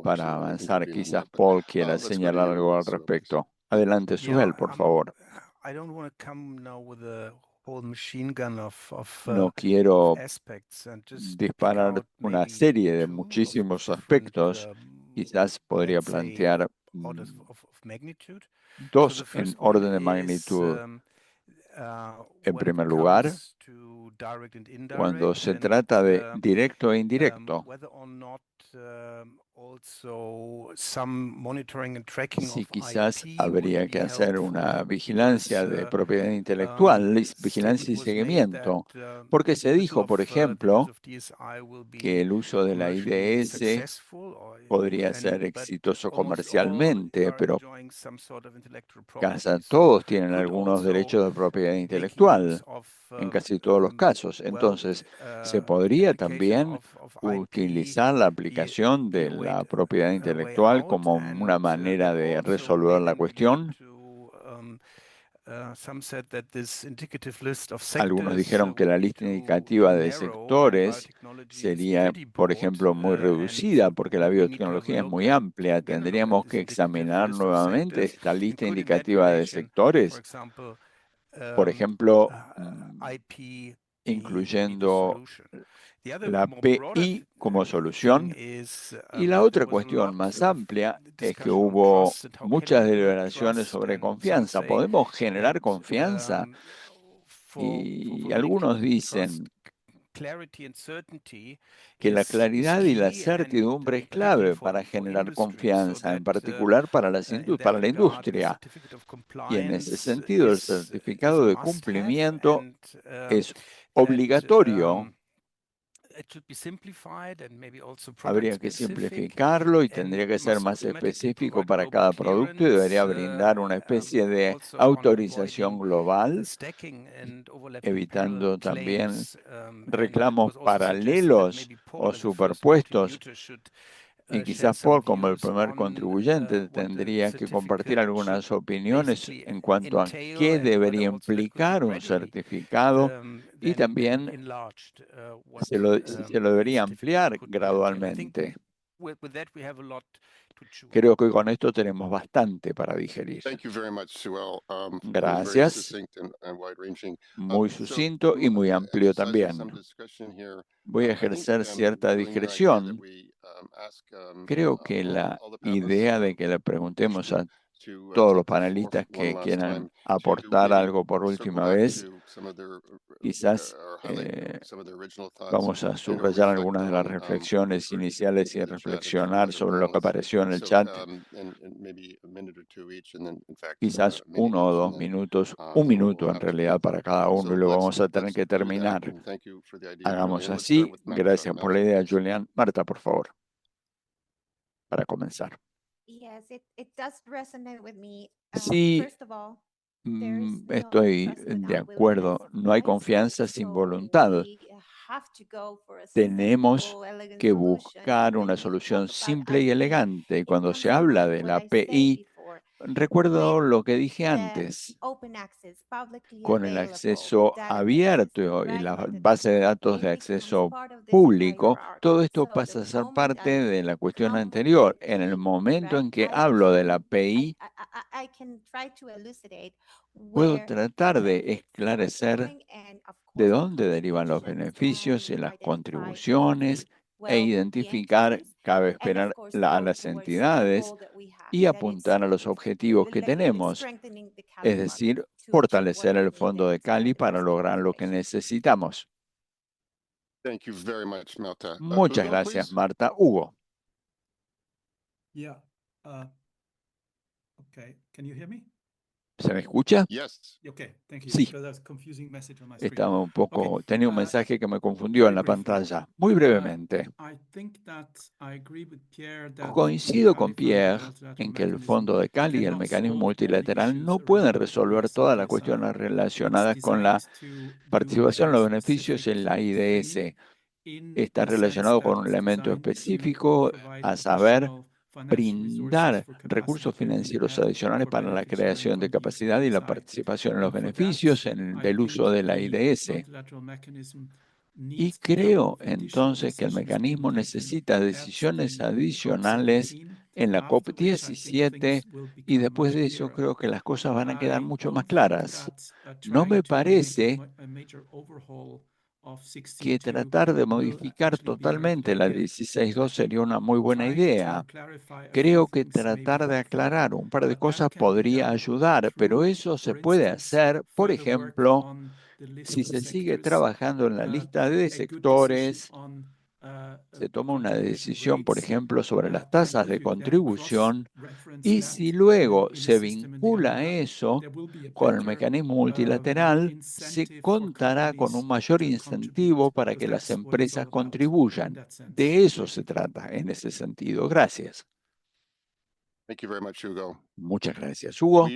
para avanzar. Quizás Paul quiera señalar algo al respecto. Adelante, Suhel, por favor. No quiero disparar una serie de muchísimos aspectos. Quizás podría plantear dos en orden de magnitud. En primer lugar, cuando se trata de directo e indirecto, sí, quizás habría que hacer una vigilancia de propiedad intelectual, vigilancia y seguimiento, porque se dijo, por ejemplo, que el uso de la IDS podría ser exitoso comercialmente, pero casi todos tienen algunos derechos de propiedad intelectual, en casi todos los casos. Entonces, se podría también utilizar la aplicación de la propiedad intelectual como una manera de resolver la cuestión. Algunos dijeron que la lista indicativa de sectores sería, por ejemplo, muy reducida porque la biotecnología es muy amplia. Tendríamos que examinar nuevamente esta lista indicativa de sectores, por ejemplo, incluyendo la PI como solución. Y la otra cuestión más amplia es que hubo muchas deliberaciones sobre confianza. ¿Podemos generar confianza? Y algunos dicen que la claridad y la certidumbre es clave para generar confianza, en particular para la industria. Y en ese sentido, el certificado de cumplimiento es obligatorio Habría que simplificarlo y tendría que ser más específico para cada producto y debería brindar una especie de autorización global, evitando también reclamos paralelos o superpuestos. Y quizás Paul, como el primer contribuyente, tendría que compartir algunas opiniones en cuanto a qué debería implicar un certificado y también si se lo debería ampliar gradualmente. Creo que con esto tenemos bastante para digerir. Gracias. Muy sucinto y muy amplio también. Voy a ejercer cierta discreción. Creo que la idea de que le preguntemos a todos los panelistas que quieran aportar algo por última vez, quizás vamos a subrayar algunas de las reflexiones iniciales y reflexionar sobre lo que apareció en el chat. Quizás 1 o 2 minutos, 1 minuto en realidad para cada uno, y luego vamos a tener que terminar. Hagamos así. Gracias por la idea, Julián. Marta, por favor, para comenzar. Sí, estoy de acuerdo. No hay confianza sin voluntad. Tenemos que buscar una solución simple y elegante. Y cuando se habla de la API, recuerdo lo que dije antes. Con el acceso abierto y la base de datos de acceso público, todo esto pasa a ser parte de la cuestión anterior. En el momento en que hablo de la API, puedo tratar de esclarecer de dónde derivan los beneficios y las contribuciones e identificar, cabe esperar, a las entidades y apuntar a los objetivos que tenemos, es decir, fortalecer el fondo de Cali para lograr lo que necesitamos. Muchas gracias, Marta. Hugo. Can you hear me? ¿Se me escucha? Sí. Estaba un poco, tenía un mensaje que me confundió en la pantalla. Muy brevemente. Coincido con Pierre en que el Fondo de Cali y el mecanismo multilateral no pueden resolver todas las cuestiones relacionadas con la participación en los beneficios en la IDS. Está relacionado con un elemento específico, a saber, brindar recursos financieros adicionales para la creación de capacidad y la participación en los beneficios del uso de la IDS. Y creo entonces que el mecanismo necesita decisiones adicionales en la COP17 y después de eso creo que las cosas van a quedar mucho más claras. No me parece que tratar de modificar totalmente la 16.2 sería una muy buena idea. Creo que tratar de aclarar un par de cosas podría ayudar, pero eso se puede hacer, por ejemplo, si se sigue trabajando en la lista de sectores, se toma una decisión, por ejemplo, sobre las tasas de contribución, y si luego se vincula eso con el mecanismo multilateral, se contará con un mayor incentivo para que las empresas contribuyan. De eso se trata en ese sentido. Gracias. Muchas gracias, Hugo.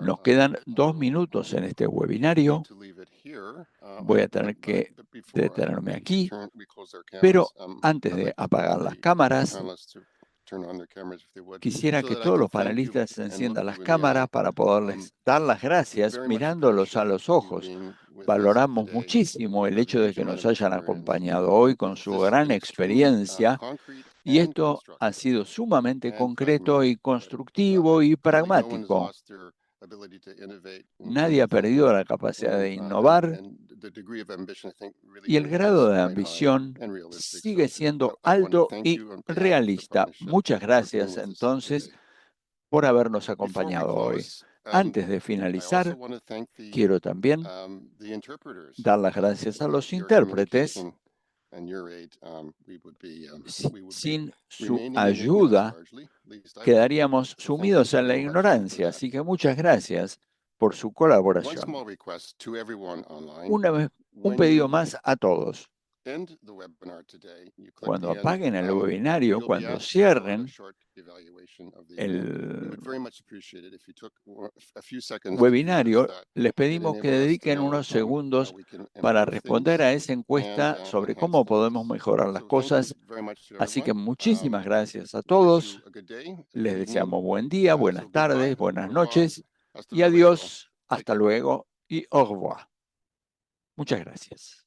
Nos quedan 2 minutos en este webinario. Voy a tener que detenerme aquí, pero antes de apagar las cámaras, quisiera que todos los panelistas enciendan las cámaras para poderles dar las gracias mirándolos a los ojos. Valoramos muchísimo el hecho de que nos hayan acompañado hoy con su gran experiencia. Y esto ha sido sumamente concreto y constructivo y pragmático. Nadie ha perdido la capacidad de innovar y el grado de ambición sigue siendo alto y realista. Muchas gracias entonces por habernos acompañado hoy. Antes de finalizar, quiero también dar las gracias a los intérpretes. Sin su ayuda quedaríamos sumidos en la ignorancia, así que muchas gracias por su colaboración. Un pedido más a todos. Cuando apaguen el webinario, cuando cierren el webinario, les pedimos que dediquen unos segundos para responder a esa encuesta sobre cómo podemos mejorar las cosas. Así que muchísimas gracias a todos. Les deseamos buen día, buenas tardes, buenas noches y adiós, hasta luego y au revoir. Muchas gracias.